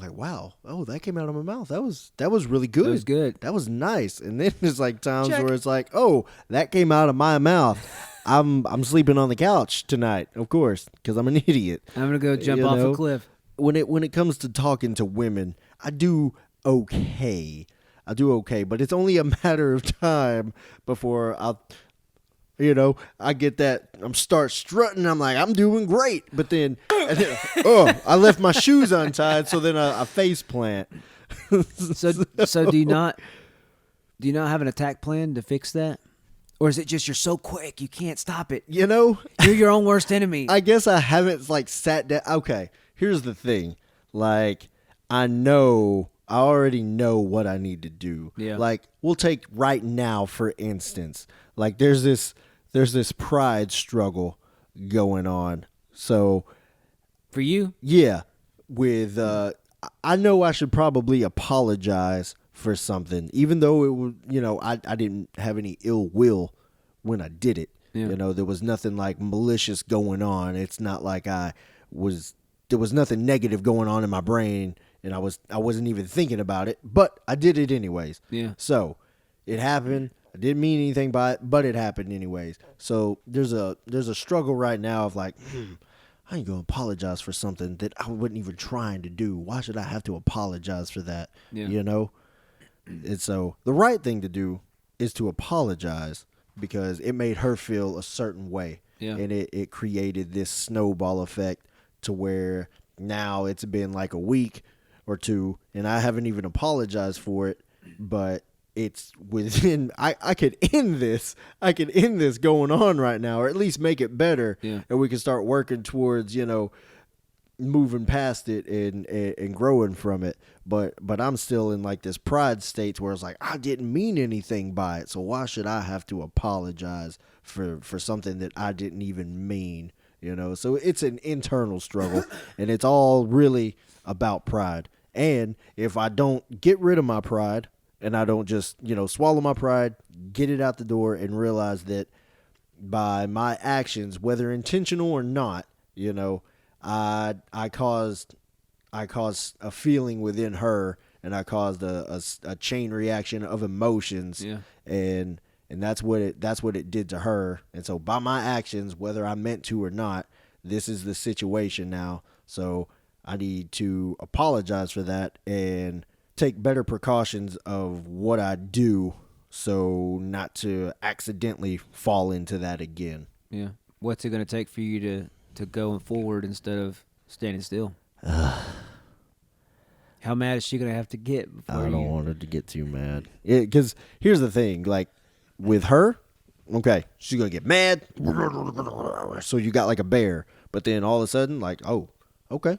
wow, oh, that came out of my mouth. That was really good. That was good. That was nice. And then there's like times Check. where it's like, oh, that came out of my mouth. I'm sleeping on the couch tonight, of course, because I'm an idiot. I'm gonna go jump off a cliff. When it comes to talking to women, I do okay, but it's only a matter of time before I get that. Start strutting. I'm like, I'm doing great, but then, I left my shoes untied, so then I face plant. So do you not have an attack plan to fix that? Or is it just you're so quick you can't stop it? You're your own worst enemy. I guess I haven't like sat down. Okay, here's the thing. Like, I already know what I need to do. Yeah. Like, we'll take right now, for instance. Like, there's this pride struggle going on. So, For you? yeah, with I know I should probably apologize for something, even though it was, I didn't have any ill will when I did it. Yeah. There was nothing like malicious going on. It's not like there was nothing negative going on in my brain, and I wasn't even thinking about it, but I did it anyways. Yeah. So it happened. I didn't mean anything by it, but it happened anyways. So there's a struggle right now of like, I ain't gonna apologize for something that I wasn't even trying to do. Why should I have to apologize for that? Yeah. And so the right thing to do is to apologize because it made her feel a certain way. Yeah. And it created this snowball effect to where now it's been like a week or two and I haven't even apologized for it, but it's within I could end this going on right now, or at least make it better. Yeah. And we can start working towards, moving past it and growing from it. But I'm still in like this pride state where it's like I didn't mean anything by it, so why should I have to apologize for something that I didn't even mean? You know, so it's an internal struggle, and it's all really about pride. And if I don't get rid of my pride, and I don't just, swallow my pride, get it out the door, and realize that by my actions, whether intentional or not, I caused a feeling within her, and I caused a chain reaction of emotions, and that's what it did to her. And so by my actions, whether I meant to or not, this is the situation now. So I need to apologize for that and take better precautions of what I do so not to accidentally fall into that again. Yeah. What's it going to take for you to go forward instead of standing still? How mad is she going to have to get? I don't want her to get too mad. Because here's the thing, like with her, okay, she's going to get mad. So you got like a bear. But then all of a sudden, like, oh, okay.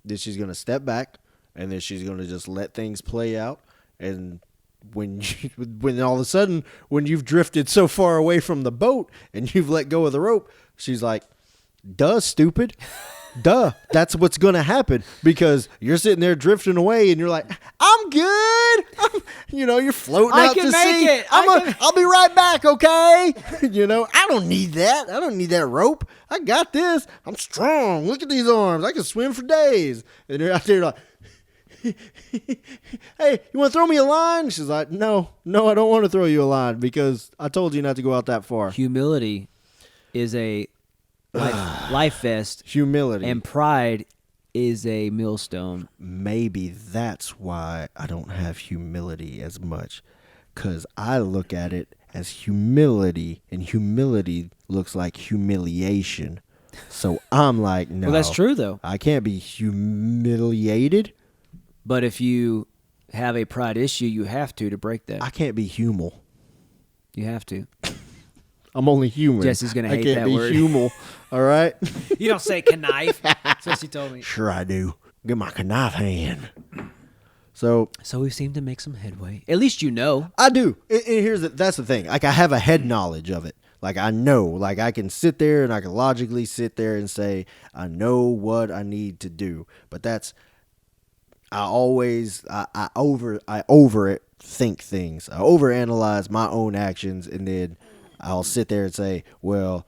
Then she's going to step back, and then she's going to just let things play out. And when all of a sudden, when you've drifted so far away from the boat and you've let go of the rope, she's like, duh, stupid. Duh, that's what's going to happen, because you're sitting there drifting away and you're like, I'm good. You're floating out to sea. I'll be right back, okay? I don't need that. I don't need that rope. I got this. I'm strong. Look at these arms. I can swim for days. And they're out there like, hey, you want to throw me a line? She's like, no, I don't want to throw you a line because I told you not to go out that far. Humility is a life vest. Humility. And pride is a millstone. Maybe that's why I don't have humility as much, because I look at it as humility, and humility looks like humiliation. So I'm like, no. Well, that's true, though. I can't be humiliated. But if you have a pride issue, you have to break that. I can't be humal. You have to. I'm only human. Jesse's going to hate that word. I can't be humal, all right? You don't say connive. That's what she told me. Sure I do. Get my connive hand. So we seem to make some headway. At least you know. I do. And that's the thing. Like, I have a head knowledge of it. Like, I know. Like, I can sit there and I can logically sit there and say, I know what I need to do. But that's... I think things. I overanalyze my own actions, and then I'll sit there and say, well,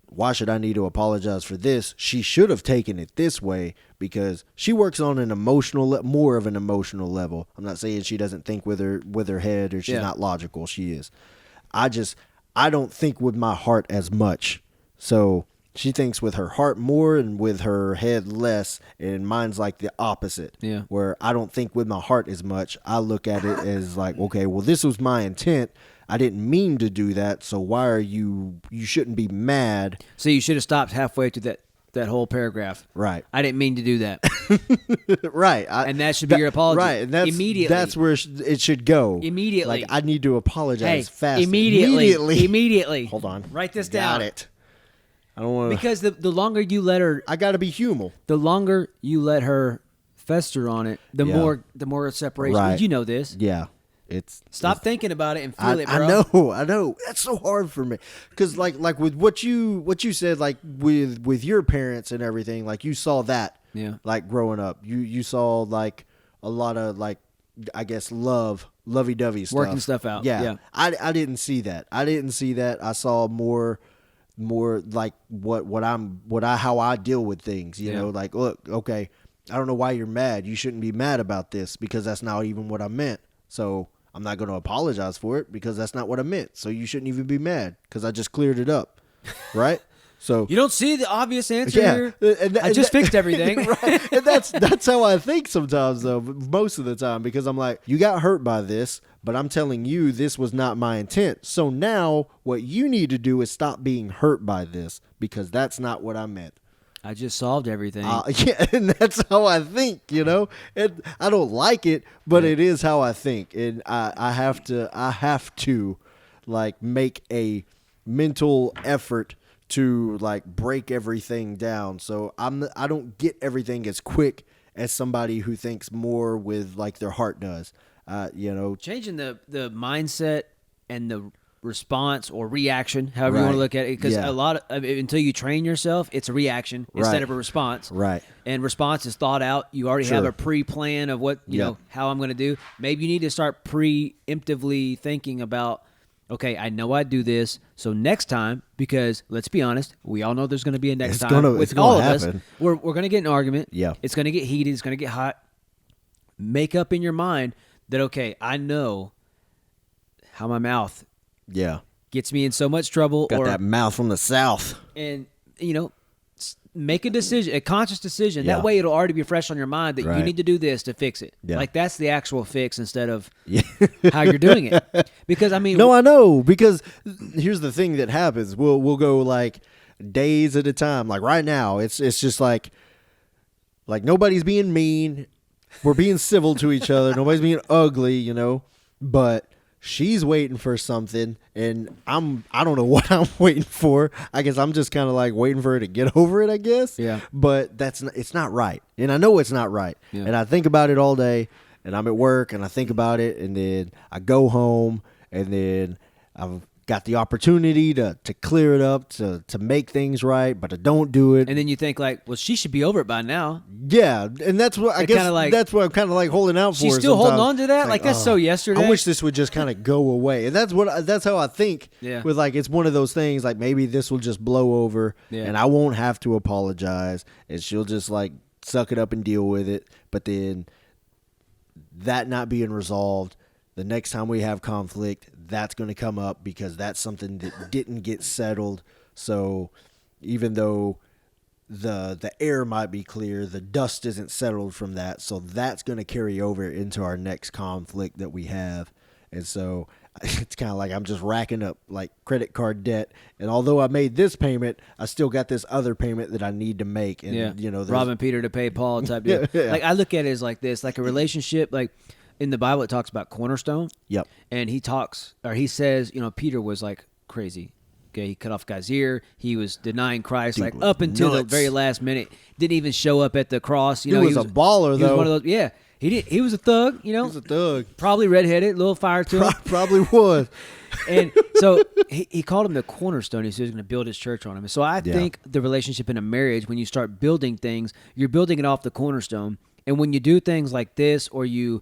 why should I need to apologize for this? She should have taken it this way, because she works on an more of an emotional level. I'm not saying she doesn't think with her head or she's not logical. She is. I don't think with my heart as much. So she thinks with her heart more and with her head less, and mine's like the opposite. Yeah. Where I don't think with my heart as much. I look at it as like, okay, well, this was my intent. I didn't mean to do that, so why are you shouldn't be mad. So you should have stopped halfway through that whole paragraph. Right. I didn't mean to do that. Right. And that should be your apology. Right. And immediately. That's where it should go. Immediately. Like, I need to apologize fast. Immediately. Hold on. Write this down. Got it. I don't want to. Because the longer you let her... I got to be humal. The longer you let her fester on it, the more separation. Right. You know this. Yeah. Stop thinking about it and feel it, bro. I know. That's so hard for me. Because like with what you said, like with your parents and everything, like you saw that. Yeah. Like growing up, you saw like a lot of like, I guess, lovey-dovey stuff. Working stuff out. Yeah. I didn't see that. I saw more like how I deal with things. You know, like, look, okay, I don't know why you're mad. You shouldn't be mad about this because that's not even what I meant. So I'm not going to apologize for it because that's not what I meant. So you shouldn't even be mad because I just cleared it up, right? So you don't see the obvious answer here. I just fixed everything. Right. And that's how I think sometimes, though, most of the time, because I'm like, you got hurt by this, but I'm telling you this was not my intent. So now what you need to do is stop being hurt by this because that's not what I meant. I just solved everything. Yeah, and that's how I think, you know. And I don't like it, but it is how I think, and I have to like make a mental effort to like break everything down. So I don't get everything as quick as somebody who thinks more with like their heart does. Changing the mindset and the response or reaction, however you want to look at it, because a lot of until you train yourself, it's a reaction instead of a response. Right. And response is thought out. You already have a pre-plan of what you know how I'm going to do. Maybe you need to start preemptively thinking about. Okay, I know I do this, so next time, because let's be honest, we all know there's going to be a next time with all of us. We're going to get in an argument. Yeah. It's going to get heated. It's going to get hot. Make up in your mind that, okay, I know how my mouth gets me in so much trouble. Got that mouth from the South. And, make a decision, a conscious decision. That way it'll already be fresh on your mind that you need to do this to fix it. Yeah. Like that's the actual fix instead of how you're doing it. Because, I mean... No, I know. Because here's the thing that happens. We'll go like days at a time. Like right now, it's just like nobody's being mean. We're being civil to each other. Nobody's being ugly, But she's waiting for something, and I don't know what I'm waiting for. I guess I'm just kind of like waiting for her to get over it, I guess. Yeah. But it's not right. And I know it's not right. Yeah. And I think about it all day, and I'm at work, and I think about it, and then I go home, and then I've got the opportunity to clear it up, to make things right, but I don't do it. And then you think like, well, she should be over it by now. Yeah, and that's what I guess that's what I'm kind of like holding out for. She's still holding on to that? Like that's so yesterday. I wish this would just kind of go away. And that's how I think with like it's one of those things like maybe this will just blow over and I won't have to apologize and she'll just like suck it up and deal with it. But then that not being resolved, the next time we have conflict, that's going to come up because that's something that didn't get settled. So even though the air might be clear, the dust isn't settled from that. So that's going to carry over into our next conflict that we have. And so it's kind of like I'm just racking up like credit card debt. And although I made this payment, I still got this other payment that I need to make. And, robbing Peter to pay Paul type deal. Like I look at it as like this, like a relationship, like in the Bible, it talks about cornerstone. Yep. And he says, Peter was like crazy. Okay, he cut off a guy's ear. He was denying Christ like up until the very last minute. Didn't even show up at the cross. He was a baller, though. He was one of those. Yeah, he did. He was a thug. He was a thug. Probably redheaded, a little fire to him. Probably was. And so he called him the cornerstone. He said he was going to build his church on him. And so I think the relationship in a marriage, when you start building things, you're building it off the cornerstone. And when you do things like this, or you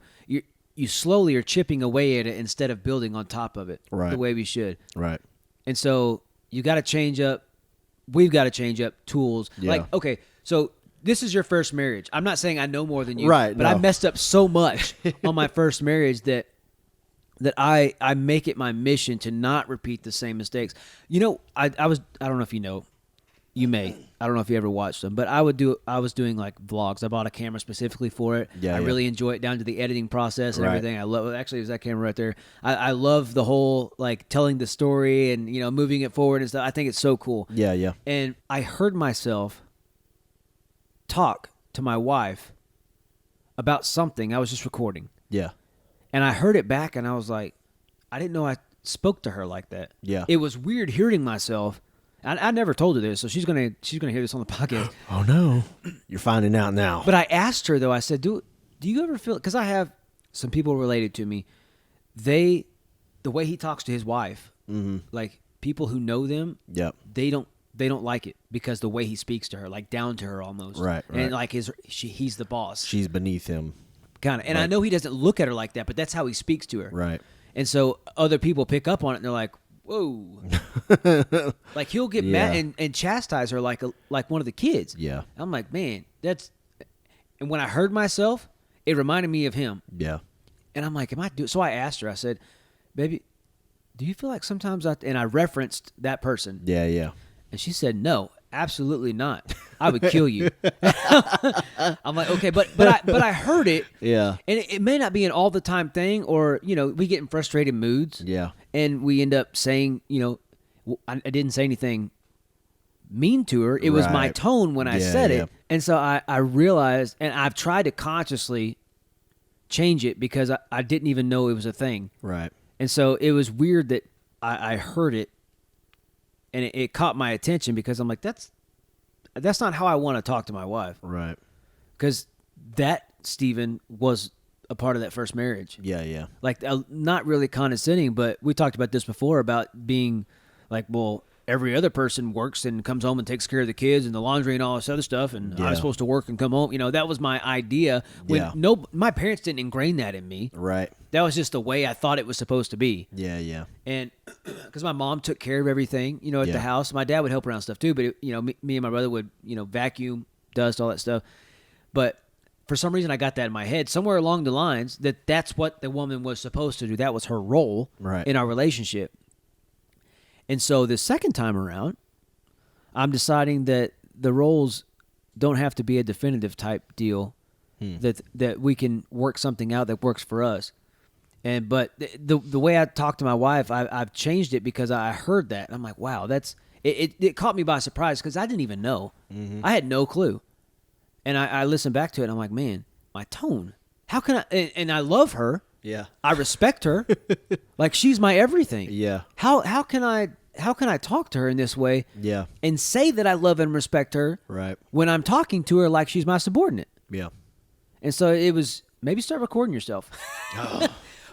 slowly are chipping away at it instead of building on top of it the way we should. Right. And so you got to change up. We've got to change up tools. Yeah. Like, okay, so this is your first marriage. I'm not saying I know more than you. Right. But I messed up so much on my first marriage that I make it my mission to not repeat the same mistakes. I don't know if you know. You may. I don't know if you ever watched them, but I was doing like vlogs. I bought a camera specifically for it. I really enjoy it down to the editing process and everything. I love. Actually, it was that camera right there. I love the whole like telling the story and moving it forward and stuff. I think it's so cool. Yeah. And I heard myself talk to my wife about something I was just recording. Yeah. And I heard it back, and I was like, I didn't know I spoke to her like that. Yeah. It was weird hearing myself. I never told her this, so she's gonna hear this on the podcast. Oh no, you're finding out now. But I asked her though. I said, "Do you ever feel?" Because I have some people related to me. The way he talks to his wife, like people who know them, they don't like it because the way he speaks to her, like down to her almost, right. And like he's the boss. She's beneath him, kind of. And I know he doesn't look at her like that, but that's how he speaks to her, right? And so other people pick up on it, and they're like, whoa. Like he'll get mad and chastise her like one of the kids. Yeah. I'm like, man, that's... And when I heard myself, it reminded me of him. Yeah. And I'm like, so I asked her, I said, baby, do you feel like sometimes and I referenced that person. Yeah. And she said, no, absolutely not. I would kill you. I'm like, okay, but I heard it. Yeah. And it may not be an all the time thing, or we get in frustrated moods. Yeah. And we end up saying, I didn't say anything mean to her. It was my tone when I said it. And so I realized, and I've tried to consciously change it because I didn't even know it was a thing. Right. And so it was weird that I heard it and it caught my attention because I'm like, that's not how I want to talk to my wife. Right. Because that, Stephen, was a part of that first marriage. Yeah, yeah. Like, not really condescending, but we talked about this before about being like, well, every other person works and comes home and takes care of the kids and the laundry and all this other stuff, and I'm supposed to work and come home. That was my idea. When my parents didn't ingrain that in me. Right. That was just the way I thought it was supposed to be. Yeah, yeah. And because my mom took care of everything, at the house. My dad would help around stuff too, but me and my brother would, vacuum, dust, all that stuff. But for some reason, I got that in my head somewhere along the lines that's what the woman was supposed to do. That was her role in our relationship. And so the second time around, I'm deciding that the roles don't have to be a definitive type deal, that we can work something out that works for us. But the way I talk to my wife, I've changed it because I heard that. And I'm like, wow, it caught me by surprise because I didn't even know. Mm-hmm. I had no clue. And I listened back to it and I'm like, man, my tone. How can I? And I love her. Yeah. I respect her. Like, she's my everything. Yeah. How can I talk to her in this way? Yeah. And say that I love and respect her. Right. When I'm talking to her like she's my subordinate. Yeah. And so it was, maybe start recording yourself. Oh.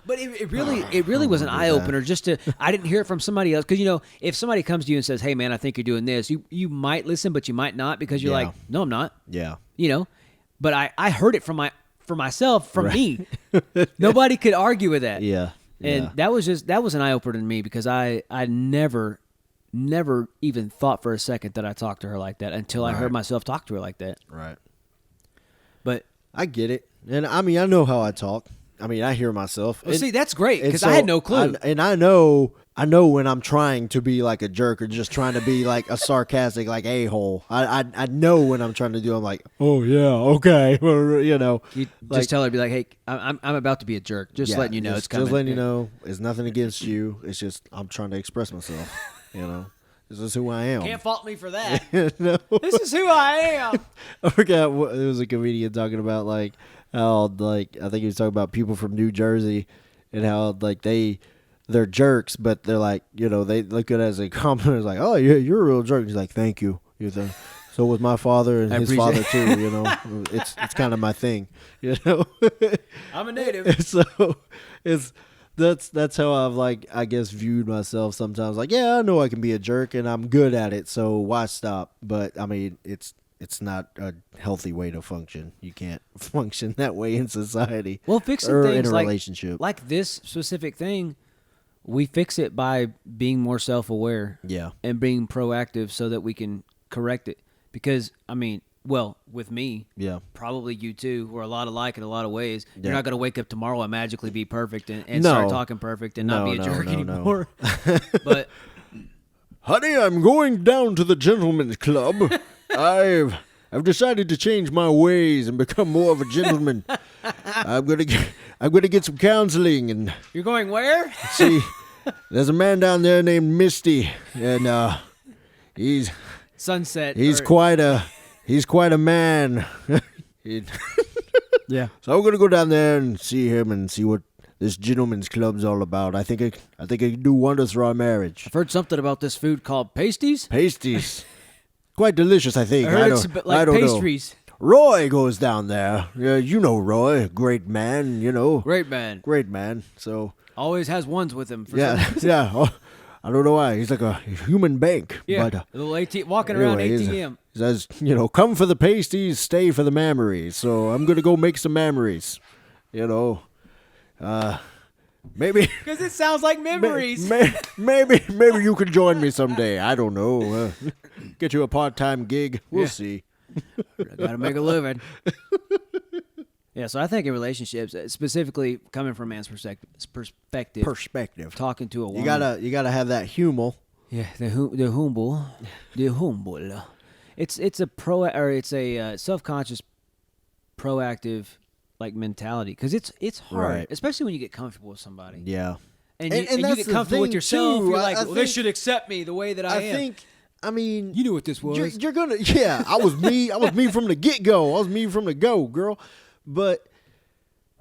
But it really was an eye opener. I didn't hear it from somebody else because if somebody comes to you and says, "Hey man, I think you're doing this," you might listen, but you might not because you're like, "No, I'm not." Yeah. But I heard it from myself, from me. Nobody could argue with that. Yeah. And that was an eye opener to me because I never even thought for a second that I talked to her like that until I heard myself talk to her like that. Right. But I get it, and I mean I know how I talk. I mean, I hear myself. Well, see, that's great because I had no clue. I know when I'm trying to be like a jerk or just trying to be like a sarcastic, like a-hole. I know when I'm trying to do. I'm like, oh yeah, okay, You just tell her, be like, hey, I'm about to be a jerk. Just letting you know it's coming. Just letting you know, it's nothing against you. It's just I'm trying to express myself. This is who I am. Can't fault me for that. No. This is who I am. I forgot. There was a comedian talking about like how like I think he was talking about people from New Jersey and how like they're jerks, but they're like they look at it as a compliment. It's like, oh yeah, you're a real jerk. He's like, thank you. So was my father and his father too. It's kind of my thing. I'm a native. So that's how I've I guess viewed myself sometimes. Like, yeah, I know I can be a jerk and I'm good at it. So why stop? But I mean, it's not a healthy way to function. You can't function that way in society. Well, fixing or things in a relationship like this specific thing, we fix it by being more self-aware. Yeah, and being proactive so that we can correct it. Because I mean, well, with me, probably you too, we're a lot alike in a lot of ways. Yeah. You're not going to wake up tomorrow and magically be perfect and start talking perfect and not be a jerk anymore. But, honey, I'm going down to the gentleman's club. I've decided to change my ways and become more of a gentleman. I'm gonna get some counseling and. You're going where? See, there's a man down there named Misty, and he's Sunset. He's quite a man. Yeah. So I'm gonna go down there and see him and see what this gentleman's club's all about. I think it can do wonders for our marriage. I've heard something about this food called pasties. Pasties. Quite delicious, I think. I heard it's like don't pastries. Know. Roy goes down there. Yeah, you know Roy, great man. Great man. Great man. So always has ones with him. For yeah, yeah. Oh, I don't know why. He's like a human bank. Yeah, but, a little walking around ATM. He says, come for the pasties, stay for the memories. So I'm gonna go make some memories. Maybe because it sounds like memories. Maybe you could join me someday. I don't know. Get you a part-time gig. We'll see. Gotta make a living. Yeah, so I think in relationships, specifically coming from a man's perspective, talking to a woman, you gotta have that humor. Yeah, the humble. It's a self-conscious, proactive mentality because it's hard, right. Especially when you get comfortable with somebody. Yeah, and you get comfortable with yourself. Too. You're like, they should accept me the way that I am. I mean, you knew what this was. You're gonna, yeah. I was me from the get-go. I was me from the go, girl. But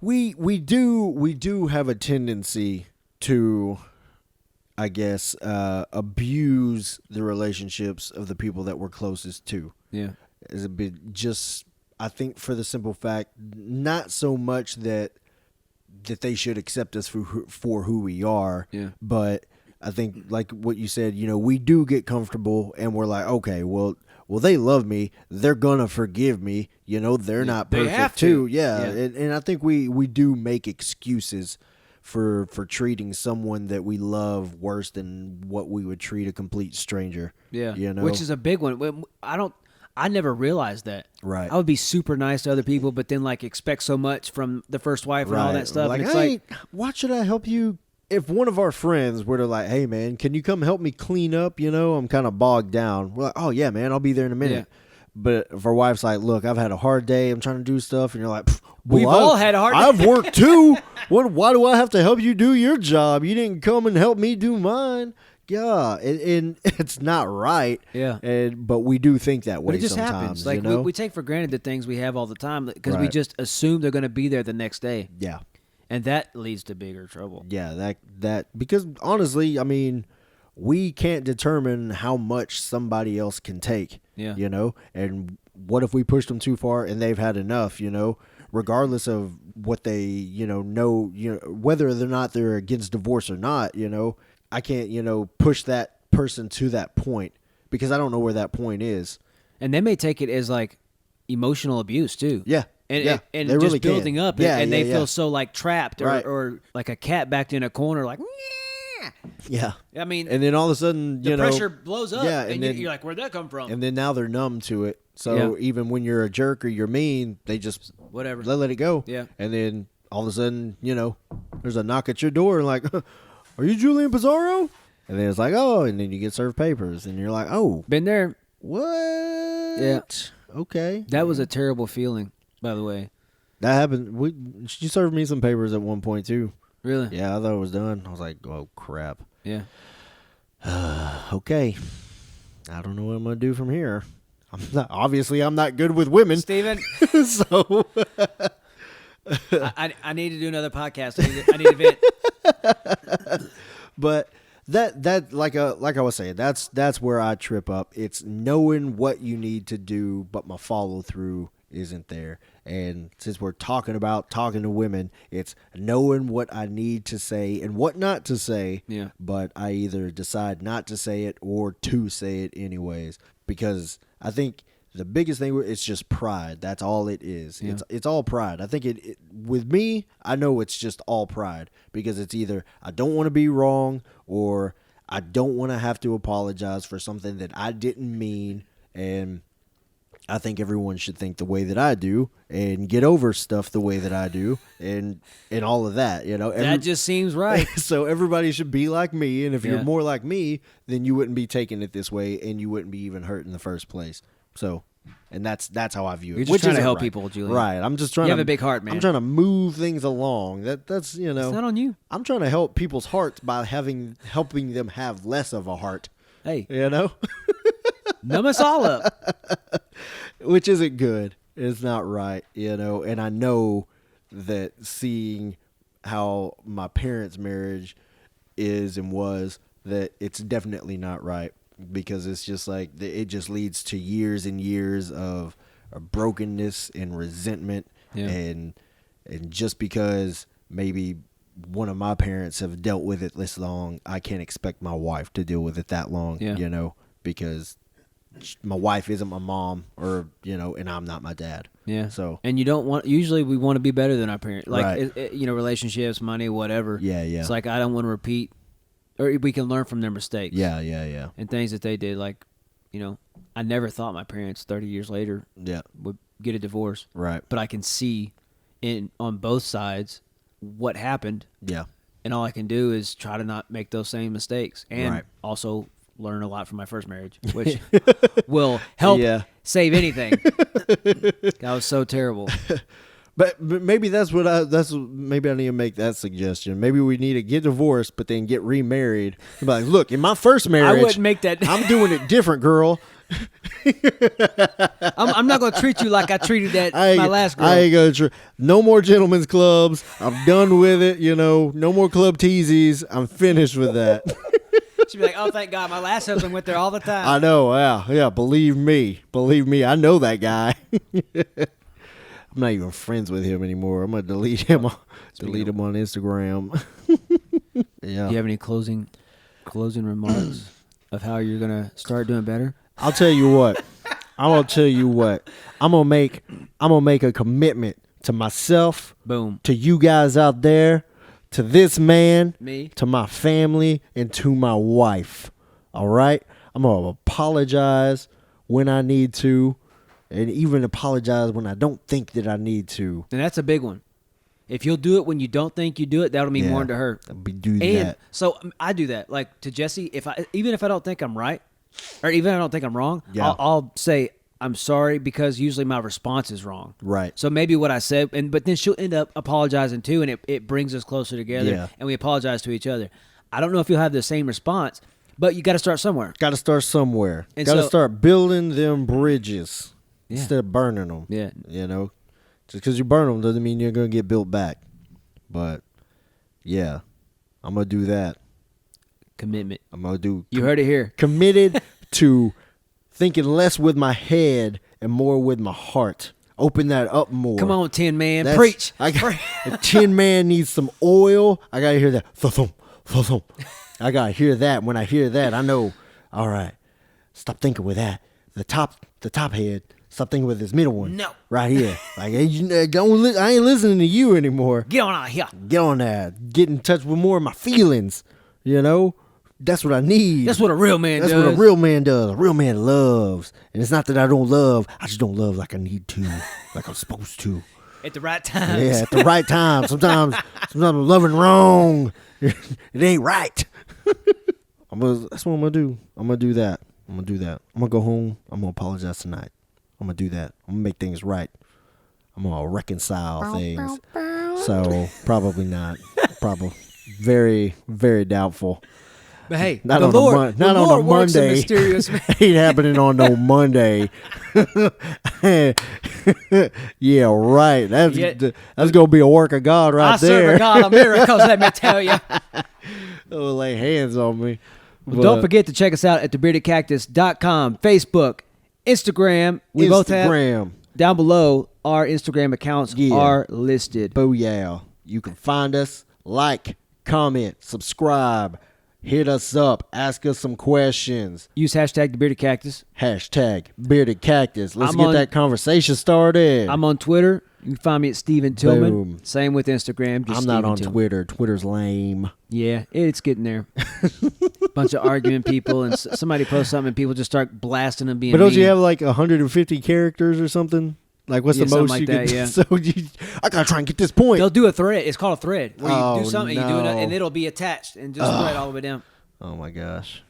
we do have a tendency to, I guess, abuse the relationships of the people that we're closest to. Yeah. Is a bit just, I think, for the simple fact, not so much that they should accept us for who we are, Yeah. but I think, like what you said, we do get comfortable and we're like, okay, well, they love me. They're gonna forgive me. They're not They perfect have to. too. Yeah. Yeah. And I think we do make excuses for treating someone that we love worse than what we would treat a complete stranger. Yeah. You know? Which is a big one. I never realized that. Right. I would be super nice to other people, but then like expect so much from the first wife and all that stuff. Like, and it's hey, why should I help you? If one of our friends were to like, hey man, can you come help me clean up? I'm kind of bogged down. We're like, oh yeah, man, I'll be there in a minute. Yeah. But if our wife's like, look, I've had a hard day. I'm trying to do stuff. And you're like, We've all had a hard day. I've worked too. Why do I have to help you do your job? You didn't come and help me do mine. Yeah. And it's not right. Yeah. But we do think that way But it just sometimes. happens. Like we take for granted the things we have all the time because we Right. just assume they're going to be there the next day. Yeah. And that leads to bigger trouble. Yeah, that because honestly, I mean, we can't determine how much somebody else can take. Yeah. And what if we push them too far and they've had enough, regardless of what they, know, whether or not they're against divorce or not, I can't, push that person to that point because I don't know where that point is. And they may take it as like emotional abuse too. Yeah. And, yeah, and they just really building can. up, Yeah, and yeah, they yeah. feel so like trapped, or, Right. or like a cat backed in a corner, like. "Nyeh." Yeah. I mean, And then all of a sudden, the pressure blows up, yeah, and, and then- you're like, "Where'd that come from?" and then now they're numb to it. So Yeah. even when you're a jerk or you're mean, they just Whatever. let it go. Yeah. And then all of a sudden, there's a knock at your door and like, are you Julian Pizarro? And then it's like, oh, and then you get served papers and you're like, oh, Been there. what? Yeah. Okay. That was a terrible feeling, by the way. That happened. She served me some papers at one point too. Really? Yeah, I thought it was done. I was like, oh, crap. Yeah. Okay. I don't know what I'm going to do from here. Obviously, I'm not good with women. Steven, So, I need to do another podcast. I need to vent. but that like I was saying, that's where I trip up. It's knowing what you need to do, but my follow through isn't there. And since we're talking to women, it's knowing what I need to say and what not to say. Yeah. But I either decide not to say it or to say it anyways, because I think the biggest thing it's just pride. That's all it is. Yeah. It's all pride. I think it with me, I know it's just all pride because it's either I don't want to be wrong or I don't want to have to apologize for something that I didn't mean. And I think everyone should think the way that I do and get over stuff the way that I do and all of that, That just seems right. So everybody should be like me, and if Yeah. you're more like me, then you wouldn't be taking it this way and you wouldn't be even hurt in the first place. So, and that's how I view it. You're just which trying to isn't help right. people, Julian. Right. I'm just trying You to have a big heart, man. I'm trying to move things along. That's It's not on you. I'm trying to help people's hearts by helping them have less of a heart. Hey, numb us all up. Which isn't good. It's not right, and I know that seeing how my parents' marriage is and was, that it's definitely not right because it's just like it just leads to years and years of brokenness and resentment. Yeah. And just because maybe one of my parents have dealt with it this long, I can't expect my wife to deal with it that long, Yeah. Because my wife isn't my mom or, and I'm not my dad. Yeah. So, And you don't want. Usually, we want to be better than our parents. Like Right. relationships, money, whatever. yeah. It's like I don't want to repeat, or we can learn from their mistakes. Yeah. And things that they did. Like, I never thought my parents 30 years later Yeah. would get a divorce, Right. but I can see on both sides what happened, Yeah. and all I can do is try to not make those same mistakes, and Right. also learn a lot from my first marriage, which will help Yeah. save anything. I was so terrible. But maybe maybe I need to make that suggestion. Maybe we need to get divorced, but then get remarried. Be like, look, in my first marriage, I wouldn't make that. I'm doing it different, girl. I'm not gonna treat you like I treated my last girl. I ain't gonna no more gentlemen's clubs. I'm done with it. You know, no more club teasies. I'm finished with that. She'd be like, "Oh, thank God, my last husband went there all the time." I know. Yeah. Believe me. I know that guy. I'm not even friends with him anymore. I'm gonna delete him. Delete him on Instagram. Yeah. Do you have any closing remarks of how you're gonna start doing better? I'll tell you what. I'm gonna make a commitment to myself, Boom, to you guys out there, to this man, me, to my family, and to my wife. All right? I'm gonna apologize when I need to, and even apologize when I don't think that I need to. and that's a big one. If you'll do it when you don't think you do it, that'll mean more to her. Do And that. so I do that. Like to Jesse, even if I don't think I'm right, or even if I don't think I'm wrong, Yeah. I'll say I'm sorry because usually my response is wrong. Right. So maybe what I said, but then she'll end up apologizing too, and it brings us closer together, Yeah. and we apologize to each other. I don't know if you'll have the same response, but you got to start somewhere. Got to start somewhere. And Got to so- start building them bridges Yeah. instead of burning them. Yeah. You know, just because you burn them doesn't mean you're going to get built back. But, yeah, I'm going to do that. Commitment. I'm going to do. You heard it here. Committed to thinking less with my head and more with my heart. Open that up more. Come on, Tin Man, That's- preach. The Tin Man needs some oil. I gotta hear that. Thump, thump, thump. I gotta hear that. When I hear that, I know. All right, stop thinking with that. The top head. Stop thinking with this middle one. No. Right here. Like, hey, I ain't listening to you anymore. Get on out here. Get on that. Get in touch with more of my feelings. You know, that's what I need. That's what a real man That's does. what a real man does. A real man loves. And it's not that I don't love. I just don't love like I need to, like I'm supposed to. At the right times. Yeah, at the right time. Sometimes I'm loving wrong. It ain't right. That's what I'm going to do. I'm going to do that. I'm going to go home. I'm going to apologize tonight. I'm going to do that. I'm going to make things right. I'm going to reconcile things. So, probably not. Probably very, very doubtful. But hey, Not the on Lord, not the on Lord a works in Monday. mysterious Ain't happening on no Monday. Yeah, right. That's gonna be a work of God right I there. serve a God of miracles, let me tell you. Oh, lay hands on me. Well, don't forget to check us out at thebeardedcactus.com, Facebook, Instagram. We both have Instagram. down below. Our Instagram accounts are listed. Booyah. You can find us, like, comment, subscribe, hit us up, ask us some questions. Use hashtag thebeardedcactus. Hashtag bearded cactus. Let's I'm get on- that conversation started. I'm on Twitter. You can find me at Steven Tillman. Boom. Same with Instagram. Just I'm not Steven on Tillman. Twitter. Twitter's lame. Yeah, it's getting there. Bunch of arguing people, and somebody posts something, and people just start blasting them being But don't you mean. have like 150 characters or something? Like, what's the something most like you can? that, yeah. So I gotta try and get this point. They'll do a thread. It's called a thread. Where you Oh, do something, and you do it, no. and it'll be attached and just spread all the way down. Oh my gosh.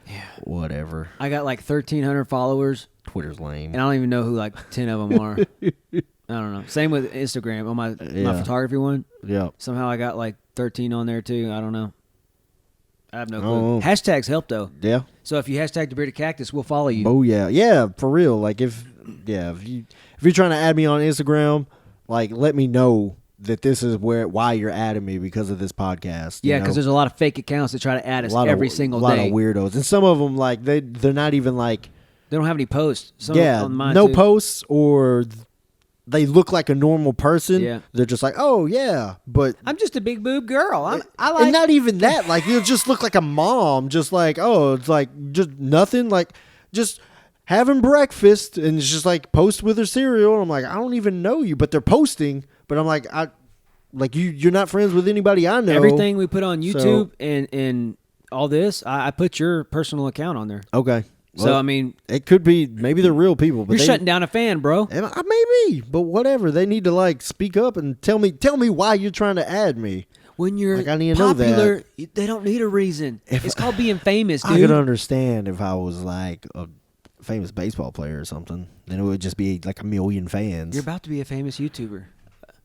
Yeah. Whatever. I got like 1,300 followers, Twitter's lame. and I don't even know who like 10 of them are. I don't know. Same with Instagram on my photography one. Yeah. Somehow I got like 13 on there too. I don't know. I have no clue. Oh. Hashtags help though. Yeah. So if you hashtag the bearded cactus, we'll follow you. Oh yeah. Yeah, for real. Like if you're trying to add me on Instagram, like let me know that this is why you're adding me because of this podcast. Yeah, because there's a lot of fake accounts that try to add us every single a lot day. of weirdos, and some of them like they're not even like They don't have any posts. Some on mine no too. posts, or they look like a normal person. Yeah. They're just like, oh yeah, but I'm just a big boob girl. I like. and not even that. Like you just look like a mom. Just like it's like just nothing. Like just having breakfast, and it's just like post with her cereal. And I'm like, I don't even know you, but they're posting. But I'm like, you're not friends with anybody I know. Everything we put on YouTube and all this, I put your personal account on there. Okay. So Well, I mean, it could be maybe they're real people, but you're shutting down a fan, bro. Maybe, but whatever. They need to like speak up and tell me why you're trying to add me. When you're Like, I need to know popular, they don't need a reason. It's called being famous, dude. I could understand if I was like a famous baseball player or something. Then it would just be like a million fans. You're about to be a famous YouTuber.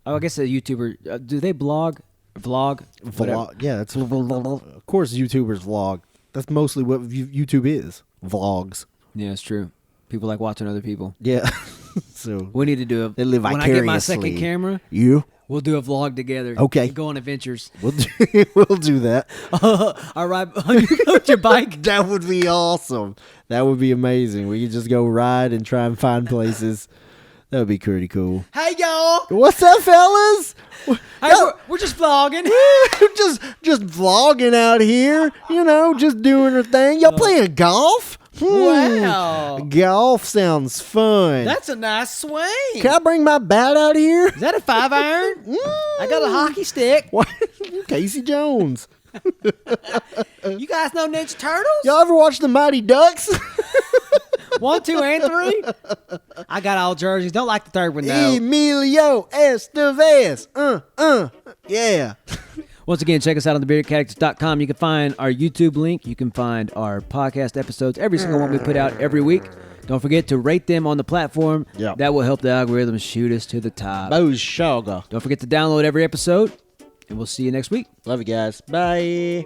Oh, I guess a YouTuber. Do they vlog? Whatever. Yeah, of course YouTubers vlog. That's mostly what YouTube is. Vlogs. Yeah, it's true. People like watching other people. Yeah. So We need to do they live when I get my vicariously. second camera, You? we'll do a vlog together. Okay. And go on adventures. We'll do that. All right, you go with your bike. That would be awesome. That would be amazing. We could just go ride and try and find places. That would be pretty cool. Hey, y'all. What's up, fellas? Hey, we're just vlogging. just vlogging out here, just doing our thing. Y'all playing golf? Wow. Golf sounds fun. That's a nice swing. Can I bring my bat out here? Is that a 5-iron? I got a hockey stick. What? Casey Jones. You guys know Ninja Turtles? Y'all ever watch the Mighty Ducks? 1, 2, and 3. I got all jerseys. Don't like the third one though. Emilio Estevez. Yeah. Once again, check us out on thebeardedcactus.com. You can find our YouTube link. You can find our podcast episodes, every single one we put out every week. Don't forget to rate them on the platform. Yeah. That will help the algorithm shoot us to the top. Sugar. Don't forget to download every episode, and we'll see you next week. Love you guys. Bye.